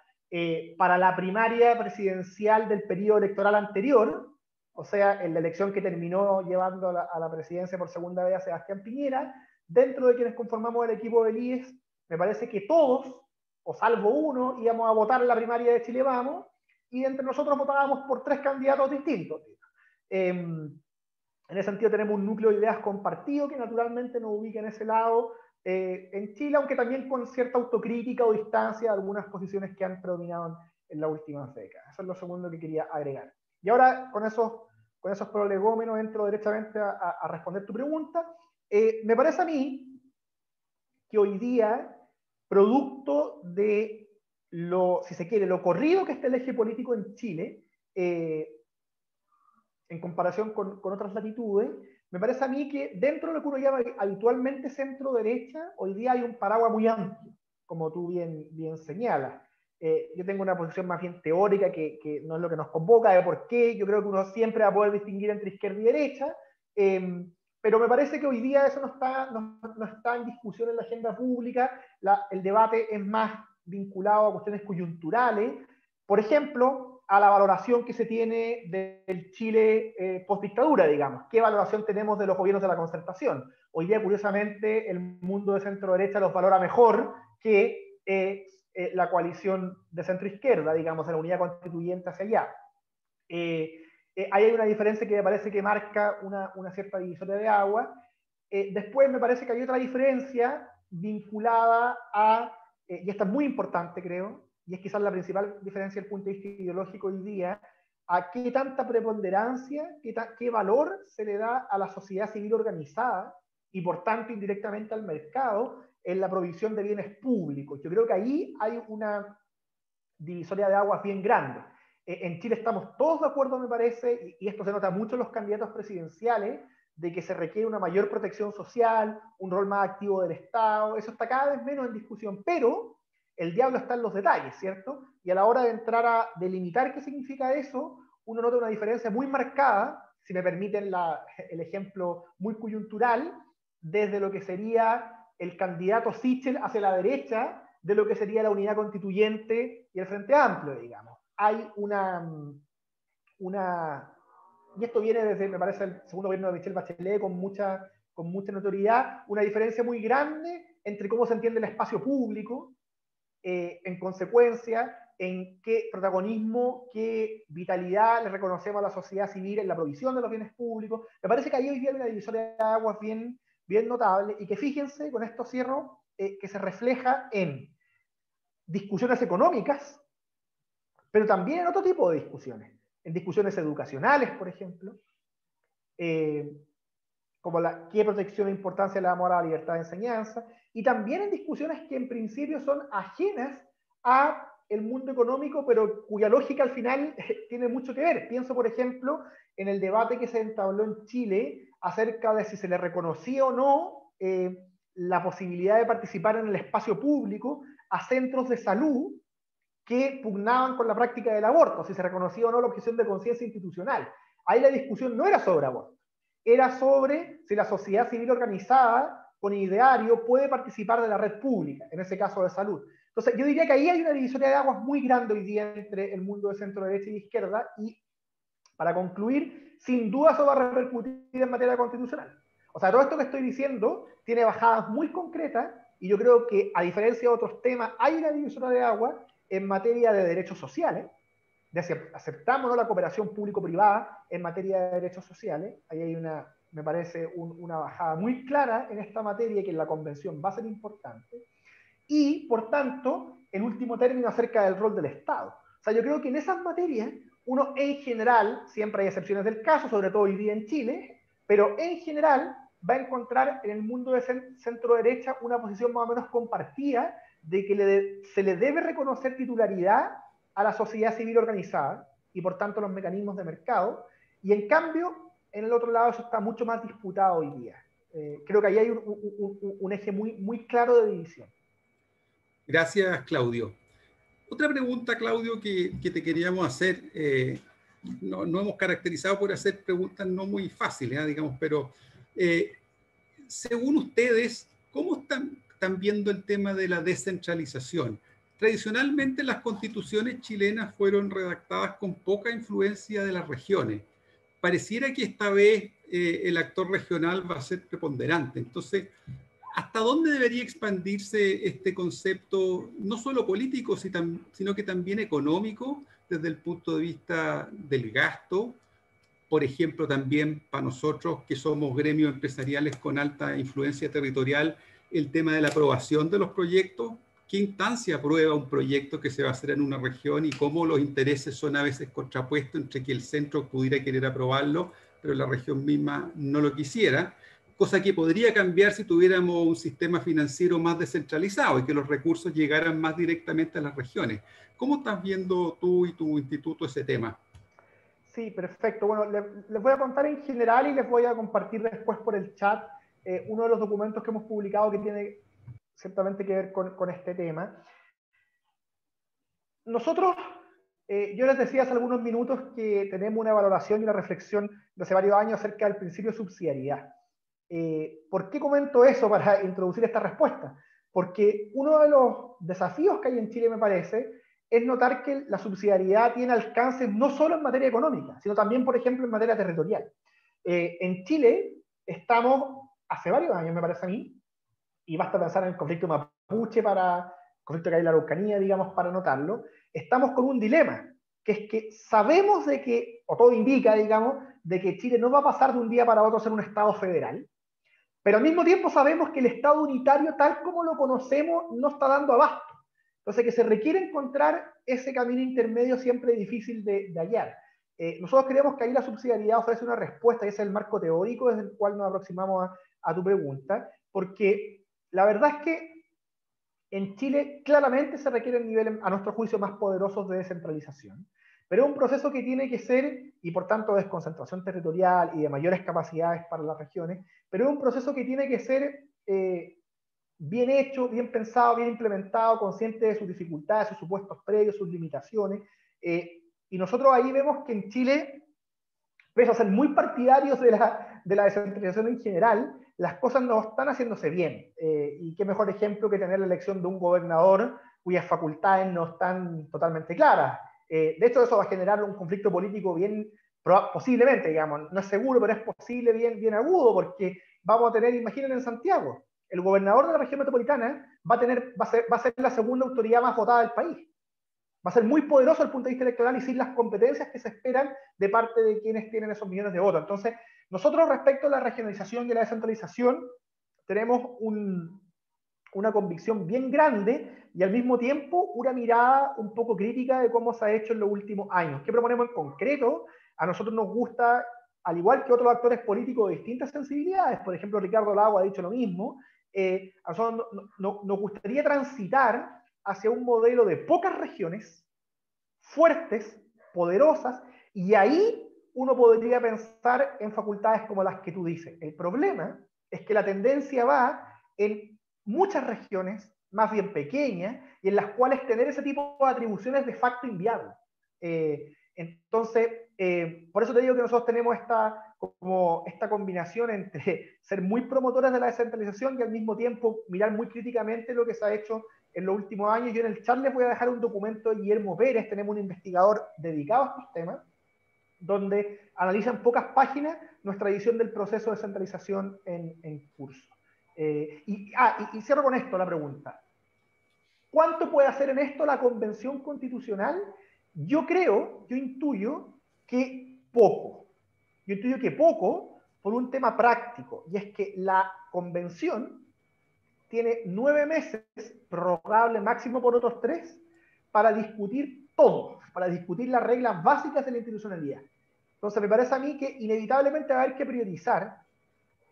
Para la primaria presidencial del periodo electoral anterior, o sea, en la elección que terminó llevando a la presidencia por segunda vez a Sebastián Piñera, dentro de quienes conformamos el equipo del IES, me parece que todos, o salvo uno, íbamos a votar en la primaria de Chile Vamos, y entre nosotros votábamos por 3 candidatos distintos. En ese sentido tenemos un núcleo de ideas compartido que naturalmente nos ubica en ese lado en Chile, aunque también con cierta autocrítica o distancia de algunas posiciones que han predominado en las últimas décadas. Eso es lo segundo que quería agregar. Y ahora, con esos prolegómenos, entro directamente a responder tu pregunta. Me parece a mí que hoy día, producto de si se quiere, lo corrido que está el eje político en Chile, en comparación con otras latitudes, me parece a mí que dentro de lo que uno llama habitualmente centro-derecha, hoy día hay un paraguas muy amplio, como tú bien señalas. Yo tengo una posición más bien teórica que no es lo que nos convoca, de por qué. Yo creo que uno siempre va a poder distinguir entre izquierda y derecha, pero me parece que hoy día eso no está en discusión en la agenda pública. El debate es más vinculado a cuestiones coyunturales. Por ejemplo, a la valoración que se tiene del Chile post-dictadura, digamos. ¿Qué valoración tenemos de los gobiernos de la concertación? Hoy día, curiosamente, el mundo de centro-derecha los valora mejor que la coalición de centro-izquierda, digamos, en la unidad constituyente hacia allá. Ahí hay una diferencia que me parece que marca una cierta divisoria de agua. Después me parece que hay otra diferencia vinculada y esta es muy importante, creo, y es quizás la principal diferencia desde el punto de vista ideológico hoy día, a qué tanta preponderancia, qué valor se le da a la sociedad civil organizada y por tanto indirectamente al mercado en la provisión de bienes públicos. Yo creo que ahí hay una divisoria de aguas bien grande. En Chile estamos todos de acuerdo, me parece, y esto se nota mucho en los candidatos presidenciales, de que se requiere una mayor protección social, un rol más activo del Estado. Eso está cada vez menos en discusión, pero el diablo está en los detalles, ¿cierto? Y a la hora de entrar a delimitar qué significa eso, uno nota una diferencia muy marcada, si me permiten el ejemplo muy coyuntural, desde lo que sería el candidato Sichel hacia la derecha, de lo que sería la unidad constituyente y el Frente Amplio, digamos. Hay y esto viene desde, me parece, el segundo gobierno de Michelle Bachelet con mucha notoriedad, una diferencia muy grande entre cómo se entiende el espacio público, en consecuencia, en qué protagonismo, qué vitalidad le reconocemos a la sociedad civil en la provisión de los bienes públicos. Me parece que ahí hoy día hay una divisoria de aguas bien notable, y que fíjense, con esto cierro, que se refleja en discusiones económicas, pero también en otro tipo de discusiones, en discusiones educacionales, por ejemplo, como qué protección e importancia le damos a la libertad de enseñanza, y también en discusiones que en principio son ajenas a el mundo económico, pero cuya lógica al final tiene mucho que ver. Pienso, por ejemplo, en el debate que se entabló en Chile acerca de si se le reconocía o no la posibilidad de participar en el espacio público a centros de salud que pugnaban con la práctica del aborto, si se reconocía o no la objeción de conciencia institucional. Ahí la discusión no era sobre aborto, era sobre si la sociedad civil organizada con ideario puede participar de la red pública, en ese caso de salud. Entonces, yo diría que ahí hay una divisoria de aguas muy grande hoy día entre el mundo de centro derecha y de izquierda, y para concluir, sin duda eso va a repercutir en materia constitucional. O sea, todo esto que estoy diciendo tiene bajadas muy concretas, y yo creo que, a diferencia de otros temas, hay una divisoria de aguas en materia de derechos sociales, de si aceptamos, ¿no?, la cooperación público-privada en materia de derechos sociales. Ahí hay una, me parece, una bajada muy clara en esta materia, que en la convención va a ser importante. Y, por tanto, el último término acerca del rol del Estado. O sea, yo creo que en esas materias, uno en general, siempre hay excepciones del caso, sobre todo hoy día en Chile, pero en general va a encontrar en el mundo de centro-derecha una posición más o menos compartida de que se le debe reconocer titularidad a la sociedad civil organizada y, por tanto, los mecanismos de mercado. Y, en cambio, en el otro lado eso está mucho más disputado hoy día. Creo que ahí hay un eje muy, muy claro de división. Gracias, Claudio. Otra pregunta, Claudio, que te queríamos hacer. No hemos caracterizado por hacer preguntas no muy fáciles, digamos, pero según ustedes, ¿cómo están viendo el tema de la descentralización? Tradicionalmente las constituciones chilenas fueron redactadas con poca influencia de las regiones. Pareciera que esta vez el actor regional va a ser preponderante. Entonces, ¿hasta dónde debería expandirse este concepto, no solo político, sino que también económico, desde el punto de vista del gasto? Por ejemplo, también para nosotros que somos gremios empresariales con alta influencia territorial, el tema de la aprobación de los proyectos. ¿Qué instancia aprueba un proyecto que se va a hacer en una región y cómo los intereses son a veces contrapuestos entre que el centro pudiera querer aprobarlo, pero la región misma no lo quisiera? Cosa que podría cambiar si tuviéramos un sistema financiero más descentralizado y que los recursos llegaran más directamente a las regiones. ¿Cómo estás viendo tú y tu instituto ese tema? Sí, perfecto. Bueno, les voy a contar en general y les voy a compartir después por el chat uno de los documentos que hemos publicado que tiene ciertamente que ver con este tema. Nosotros, yo les decía hace algunos minutos que tenemos una valoración y una reflexión de hace varios años acerca del principio de subsidiariedad. ¿Por qué comento eso para introducir esta respuesta? Porque uno de los desafíos que hay en Chile, me parece, es notar que la subsidiariedad tiene alcances no solo en materia económica, sino también, por ejemplo, en materia territorial. En Chile estamos, hace varios años, me parece a mí, y basta pensar en el conflicto mapuche para, conflicto que hay en la Araucanía, digamos, para notarlo, estamos con un dilema, que es que sabemos de que, o todo indica, digamos, de que Chile no va a pasar de un día para otro a ser un Estado federal, pero al mismo tiempo sabemos que el Estado unitario, tal como lo conocemos, no está dando abasto. Entonces, que se requiere encontrar ese camino intermedio siempre difícil de hallar. Nosotros creemos que ahí la subsidiariedad ofrece una respuesta, y ese es el marco teórico desde el cual nos aproximamos a tu pregunta, porque la verdad es que en Chile claramente se requieren niveles, a nuestro juicio, más poderosos de descentralización, pero es un proceso que tiene que ser, y por tanto desconcentración territorial y de mayores capacidades para las regiones, pero es un proceso que tiene que ser bien hecho, bien pensado, bien implementado, consciente de sus dificultades, sus supuestos previos, sus limitaciones, y nosotros ahí vemos que en Chile, pese a ser muy partidarios de la descentralización en general, las cosas no están haciéndose bien. Y qué mejor ejemplo que tener la elección de un gobernador cuyas facultades no están totalmente claras. De hecho, eso va a generar un conflicto político bien, posiblemente, digamos, no es seguro, pero es posible, bien agudo, porque vamos a tener, imaginen en Santiago, el gobernador de la región metropolitana va a ser la segunda autoridad más votada del país. Va a ser muy poderoso desde el punto de vista electoral y sin las competencias que se esperan de parte de quienes tienen esos millones de votos. Entonces, nosotros respecto a la regionalización y a la descentralización tenemos una convicción bien grande y al mismo tiempo una mirada un poco crítica de cómo se ha hecho en los últimos años. ¿Qué proponemos en concreto? A nosotros nos gusta, al igual que otros actores políticos de distintas sensibilidades, por ejemplo Ricardo Lago ha dicho lo mismo, a nosotros nos gustaría transitar hacia un modelo de pocas regiones, fuertes, poderosas, y ahí uno podría pensar en facultades como las que tú dices. El problema es que la tendencia va en muchas regiones, más bien pequeñas, y en las cuales tener ese tipo de atribuciones de facto inviable. Entonces, Por eso te digo que nosotros tenemos esta combinación entre ser muy promotores de la descentralización y al mismo tiempo mirar muy críticamente lo que se ha hecho en los últimos años. Yo en el chat les voy a dejar un documento de Guillermo Pérez, tenemos un investigador dedicado a estos temas, donde analiza en pocas páginas nuestra visión del proceso de descentralización en curso. Y cierro con esto la pregunta. ¿Cuánto puede hacer en esto la Convención Constitucional? Yo intuyo que poco. Yo intuyo que poco por un tema práctico, y es que la Convención tiene 9 meses, prorrogable máximo por otros 3, para discutir todo, para discutir las reglas básicas de la institucionalidad. Entonces me parece a mí que inevitablemente va a haber que priorizar,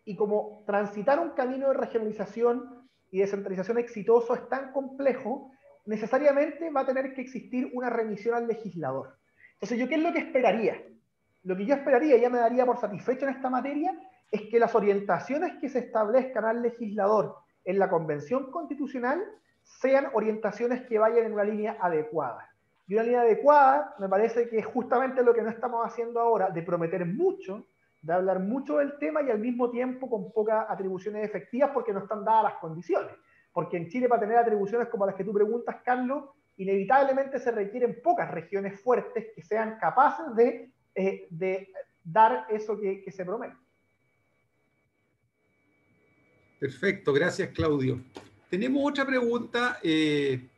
y como transitar un camino de regionalización y descentralización exitoso es tan complejo, necesariamente va a tener que existir una remisión al legislador. Entonces, ¿yo qué es lo que esperaría? Lo que yo esperaría, ya me daría por satisfecho en esta materia, es que las orientaciones que se establezcan al legislador en la Convención Constitucional sean orientaciones que vayan en una línea adecuada. Y una línea adecuada me parece que es justamente lo que no estamos haciendo ahora, de prometer mucho, de hablar mucho del tema y al mismo tiempo con pocas atribuciones efectivas porque no están dadas las condiciones. Porque en Chile, para tener atribuciones como las que tú preguntas, Carlos, inevitablemente se requieren pocas regiones fuertes que sean capaces de dar eso que se promete. Perfecto, gracias Claudio. Tenemos otra pregunta que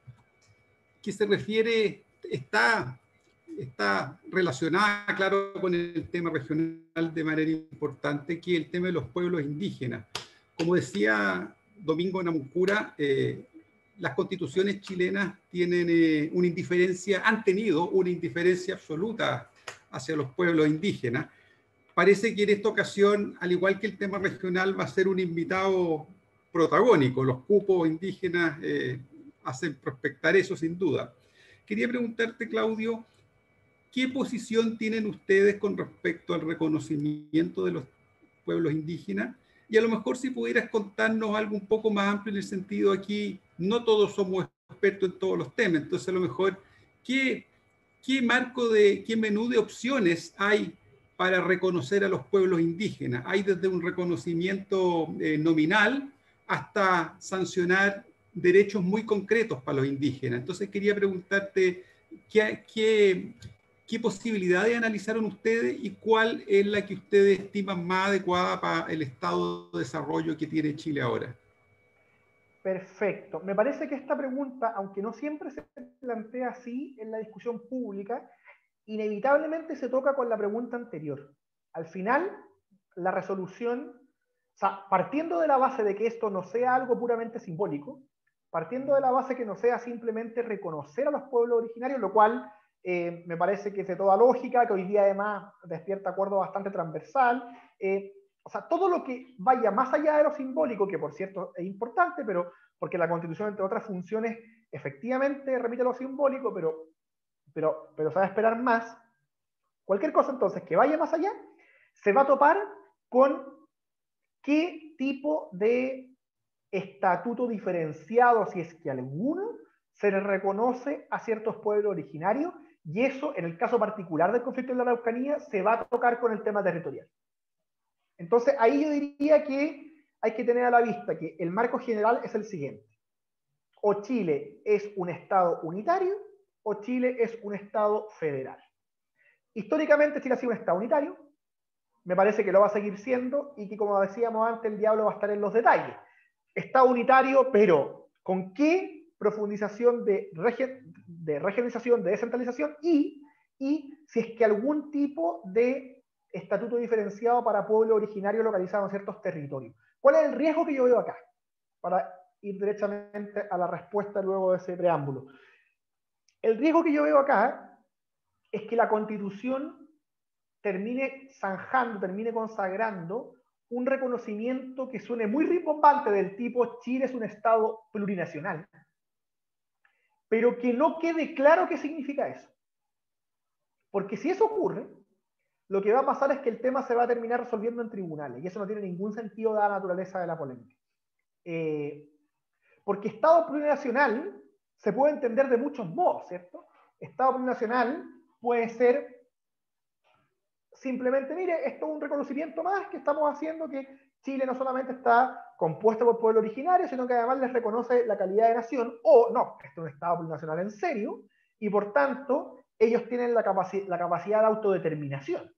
se refiere, está relacionada, claro, con el tema regional de manera importante, que es el tema de los pueblos indígenas. Como decía Domingo Namuncura, las constituciones chilenas tienen una indiferencia, han tenido una indiferencia absoluta hacia los pueblos indígenas. Parece que en esta ocasión, al igual que el tema regional, va a ser un invitado protagónico. Los cupos indígenas hacen prospectar eso sin duda. Quería preguntarte, Claudio, ¿qué posición tienen ustedes con respecto al reconocimiento de los pueblos indígenas? Y a lo mejor si pudieras contarnos algo un poco más amplio en el sentido aquí, no todos somos expertos en todos los temas, entonces a lo mejor, ¿qué menú de opciones hay para reconocer a los pueblos indígenas? Hay desde un reconocimiento nominal hasta sancionar derechos muy concretos para los indígenas. Entonces quería preguntarte qué posibilidades analizaron ustedes y cuál es la que ustedes estiman más adecuada para el estado de desarrollo que tiene Chile ahora. Perfecto. Me parece que esta pregunta, aunque no siempre se plantea así en la discusión pública, inevitablemente se toca con la pregunta anterior. Al final, la resolución, o sea, partiendo de la base de que esto no sea algo puramente simbólico, partiendo de la base que no sea simplemente reconocer a los pueblos originarios, lo cual me parece que es de toda lógica, que hoy día además despierta acuerdo bastante transversal, o sea, todo lo que vaya más allá de lo simbólico, que por cierto es importante, pero porque la Constitución, entre otras funciones, efectivamente remite a lo simbólico, pero se va a esperar más. Cualquier cosa entonces que vaya más allá, se va a topar con qué tipo de estatuto diferenciado, si es que alguno, se le reconoce a ciertos pueblos originarios, y eso, en el caso particular del conflicto de la Araucanía, se va a tocar con el tema territorial. Entonces, ahí yo diría que hay que tener a la vista que el marco general es el siguiente. O Chile es un Estado unitario, o Chile es un Estado federal. Históricamente Chile ha sido un Estado unitario, me parece que lo va a seguir siendo, y que, como decíamos antes, el diablo va a estar en los detalles. Estado unitario, pero ¿con qué profundización de regionalización, de descentralización, y si es que algún tipo de estatuto diferenciado para pueblo originario localizado en ciertos territorios? ¿Cuál es el riesgo que yo veo acá? Para ir directamente a la respuesta luego de ese preámbulo. El riesgo que yo veo acá es que la Constitución termine zanjando, termine consagrando un reconocimiento que suene muy rimbombante del tipo Chile es un Estado plurinacional, pero que no quede claro qué significa eso. Porque si eso ocurre, lo que va a pasar es que el tema se va a terminar resolviendo en tribunales, y eso no tiene ningún sentido dada la naturaleza de la polémica. Porque Estado plurinacional se puede entender de muchos modos, ¿cierto? Estado plurinacional puede ser simplemente, mire, esto es un reconocimiento más que estamos haciendo, que Chile no solamente está compuesto por pueblo originario, sino que además les reconoce la calidad de nación, o no, esto es un Estado plurinacional en serio, y por tanto ellos tienen la capacidad de autodeterminación,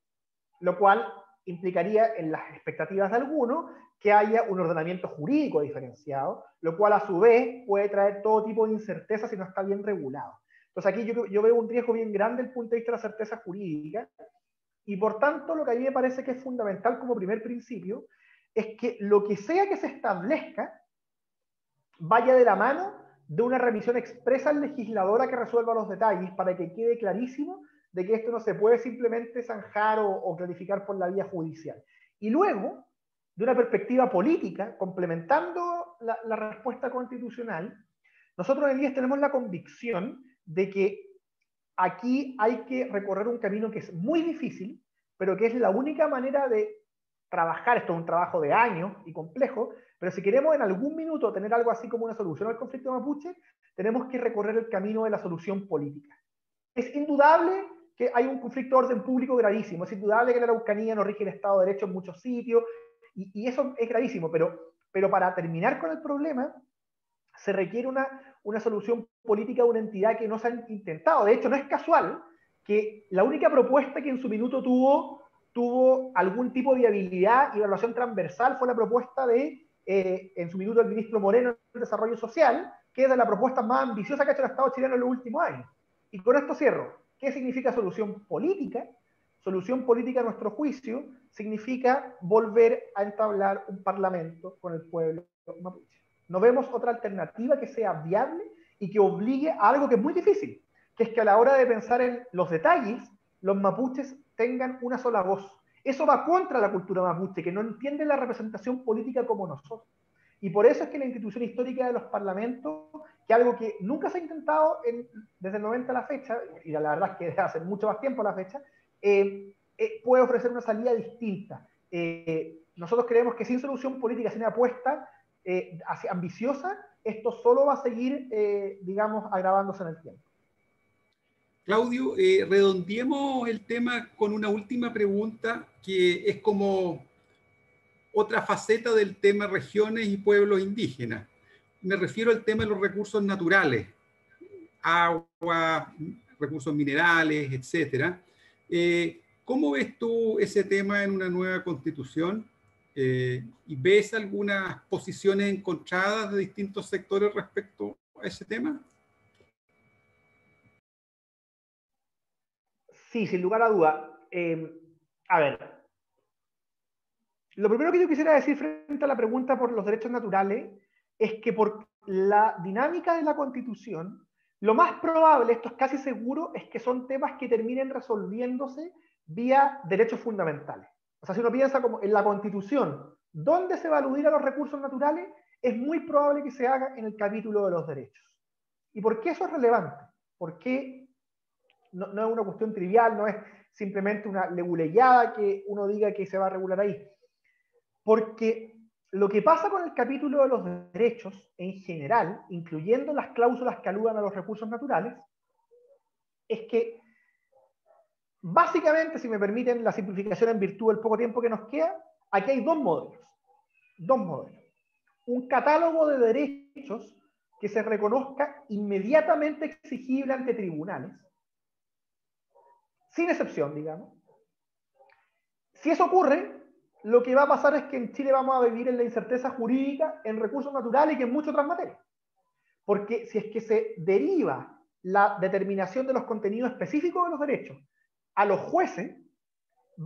lo cual implicaría en las expectativas de algunos que haya un ordenamiento jurídico diferenciado, lo cual a su vez puede traer todo tipo de incerteza si no está bien regulado. Entonces aquí yo veo un riesgo bien grande desde el punto de vista de la certeza jurídica, y por tanto lo que a mí me parece que es fundamental como primer principio es que lo que sea que se establezca vaya de la mano de una revisión expresa al legislador a que resuelva los detalles para que quede clarísimo de que esto no se puede simplemente zanjar o clarificar por la vía judicial. Y luego, de una perspectiva política, complementando la respuesta constitucional, nosotros en IES tenemos la convicción de que aquí hay que recorrer un camino que es muy difícil, pero que es la única manera de trabajar. Esto es un trabajo de años y complejo, pero si queremos en algún minuto tener algo así como una solución al conflicto mapuche, tenemos que recorrer el camino de la solución política. Es indudable que hay un conflicto de orden público gravísimo, es indudable que la Araucanía no rige el Estado de Derecho en muchos sitios, y eso es gravísimo, pero para terminar con el problema, se requiere una solución política de una entidad que no se ha intentado. De hecho, no es casual que la única propuesta que en su minuto tuvo algún tipo de viabilidad y evaluación transversal fue la propuesta de, en su minuto, el ministro Moreno del Desarrollo Social, que es de la propuesta más ambiciosa que ha hecho el Estado chileno en los últimos años. Y con esto cierro. ¿Qué significa solución política? Solución política, a nuestro juicio, significa volver a entablar un parlamento con el pueblo mapuche. No vemos otra alternativa que sea viable y que obligue a algo que es muy difícil, que es que a la hora de pensar en los detalles, los mapuches tengan una sola voz. Eso va contra la cultura mapuche, que no entiende la representación política como nosotros. Y por eso es que la institución histórica de los parlamentos, que algo que nunca se ha intentado desde el 90 a la fecha, y la verdad es que desde hace mucho más tiempo a la fecha, puede ofrecer una salida distinta. Nosotros creemos que sin solución política, sin apuesta ambiciosa, esto solo va a seguir, digamos, agravándose en el tiempo. Claudio, redondeemos el tema con una última pregunta que es como otra faceta del tema regiones y pueblos indígenas. Me refiero al tema de los recursos naturales, agua, recursos minerales, etcétera. ¿Cómo ves tú ese tema en una nueva constitución? ¿Y ves algunas posiciones encontradas de distintos sectores respecto a ese tema? Sí, sin lugar a duda. A ver, lo primero que yo quisiera decir frente a la pregunta por los derechos naturales es que por la dinámica de la Constitución, lo más probable, esto es casi seguro, es que son temas que terminen resolviéndose vía derechos fundamentales. O sea, si uno piensa como en la Constitución, ¿dónde se va a aludir a los recursos naturales? Es muy probable que se haga en el capítulo de los derechos. ¿Y por qué eso es relevante? Porque no es una cuestión trivial, no es simplemente una leguleyada que uno diga que se va a regular ahí. Porque lo que pasa con el capítulo de los derechos en general, incluyendo las cláusulas que aludan a los recursos naturales, es que básicamente, si me permiten la simplificación en virtud del poco tiempo que nos queda, aquí hay dos modelos. Dos modelos. Un catálogo de derechos que se reconozca inmediatamente exigible ante tribunales, sin excepción, digamos. Si eso ocurre, lo que va a pasar es que en Chile vamos a vivir en la incerteza jurídica, en recursos naturales y en muchas otras materias. Porque si es que se deriva la determinación de los contenidos específicos de los derechos a los jueces,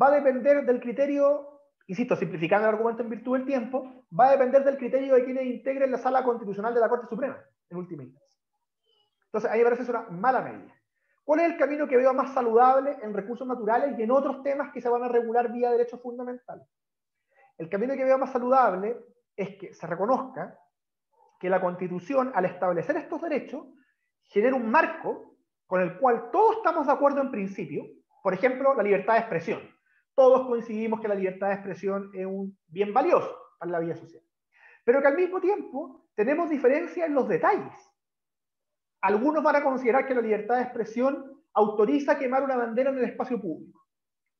va a depender del criterio, insisto, simplificando el argumento en virtud del tiempo, va a depender del criterio de quienes integren la sala constitucional de la Corte Suprema, en última instancia. Entonces, a mí me parece una mala medida. ¿Cuál es el camino que veo más saludable en recursos naturales y en otros temas que se van a regular vía derechos fundamentales? El camino que veo más saludable es que se reconozca que la Constitución, al establecer estos derechos, genera un marco con el cual todos estamos de acuerdo en principio. Por ejemplo, la libertad de expresión. Todos coincidimos que la libertad de expresión es un bien valioso para la vida social. Pero que al mismo tiempo tenemos diferencias en los detalles. Algunos van a considerar que la libertad de expresión autoriza quemar una bandera en el espacio público.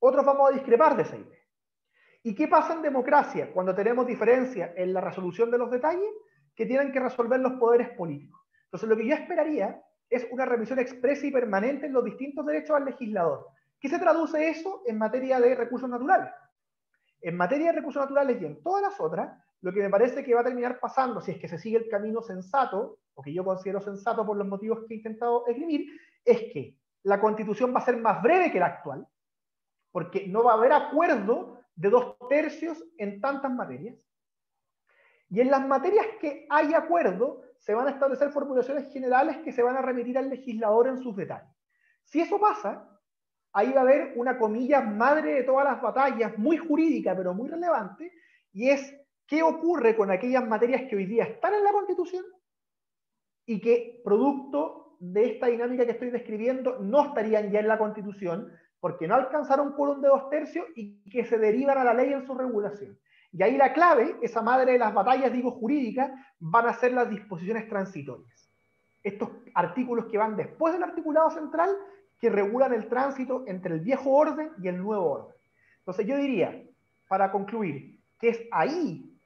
otros vamos a discrepar de esa idea. ¿Y qué pasa en democracia cuando tenemos diferencia en la resolución de los detalles que tienen que resolver los poderes políticos? Entonces, lo que yo esperaría es una revisión expresa y permanente en los distintos derechos al legislador. ¿Qué se traduce eso en materia de recursos naturales? En materia de recursos naturales y en todas las otras, lo que me parece que va a terminar pasando, si es que se sigue el camino sensato, o que yo considero sensato por los motivos que he intentado escribir, es que la Constitución va a ser más breve que la actual, porque no va a haber acuerdo de 2/3 en tantas materias. Y en las materias que hay acuerdo, se van a establecer formulaciones generales que se van a remitir al legislador en sus detalles. Si eso pasa, ahí va a haber una comilla madre de todas las batallas, muy jurídica, pero muy relevante, y es qué ocurre con aquellas materias que hoy día están en la Constitución y que, producto de esta dinámica que estoy describiendo, no estarían ya en la Constitución, porque no alcanzaron quórum de 2/3 y que se derivan a la ley en su regulación. Y ahí la clave, esa madre de las batallas, digo, jurídicas, van a ser las disposiciones transitorias. Estos artículos que van después del articulado central, que regulan el tránsito entre el viejo orden y el nuevo orden. Entonces yo diría, para concluir, que es ahí,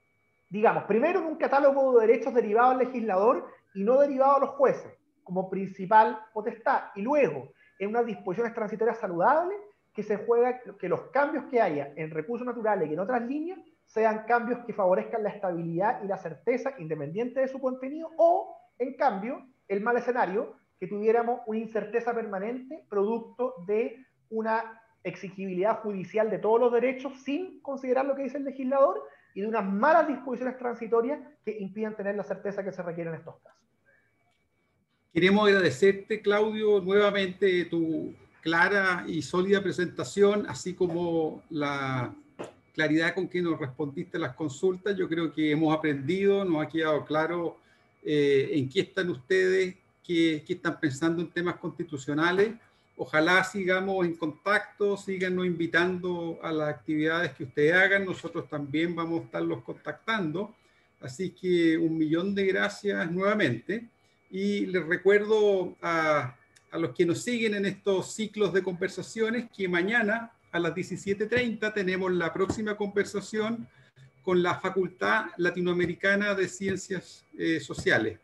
digamos, primero en un catálogo de derechos derivados al legislador y no derivados a los jueces, como principal potestad, y luego en unas disposiciones transitorias saludables, que se juega que los cambios que haya en recursos naturales y en otras líneas sean cambios que favorezcan la estabilidad y la certeza independiente de su contenido, o, en cambio, el mal escenario, que tuviéramos una incerteza permanente producto de una exigibilidad judicial de todos los derechos sin considerar lo que dice el legislador y de unas malas disposiciones transitorias que impidan tener la certeza que se requiere en estos casos. Queremos agradecerte, Claudio, nuevamente tu clara y sólida presentación, así como la claridad con que nos respondiste a las consultas. Yo creo que hemos aprendido, nos ha quedado claro en qué están ustedes, qué están pensando en temas constitucionales. Ojalá sigamos en contacto, síganos invitando a las actividades que ustedes hagan. Nosotros también vamos a estarlos contactando. Así que 1.000.000 de gracias nuevamente. Y les recuerdo a los que nos siguen en estos ciclos de conversaciones que mañana a las 17:30 tenemos la próxima conversación con la Facultad Latinoamericana de Ciencias Sociales.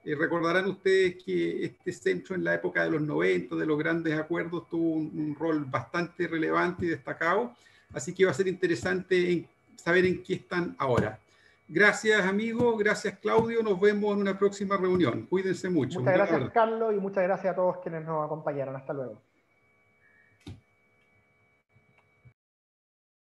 Recordarán ustedes que este centro en la época de los 90, de los grandes acuerdos, tuvo un rol bastante relevante y destacado, así que va a ser interesante saber en qué están ahora. Gracias, amigos. Gracias, Claudio. Nos vemos en una próxima reunión. Cuídense mucho. Muchas gracias, Carlos, y muchas gracias a todos quienes nos acompañaron. Hasta luego.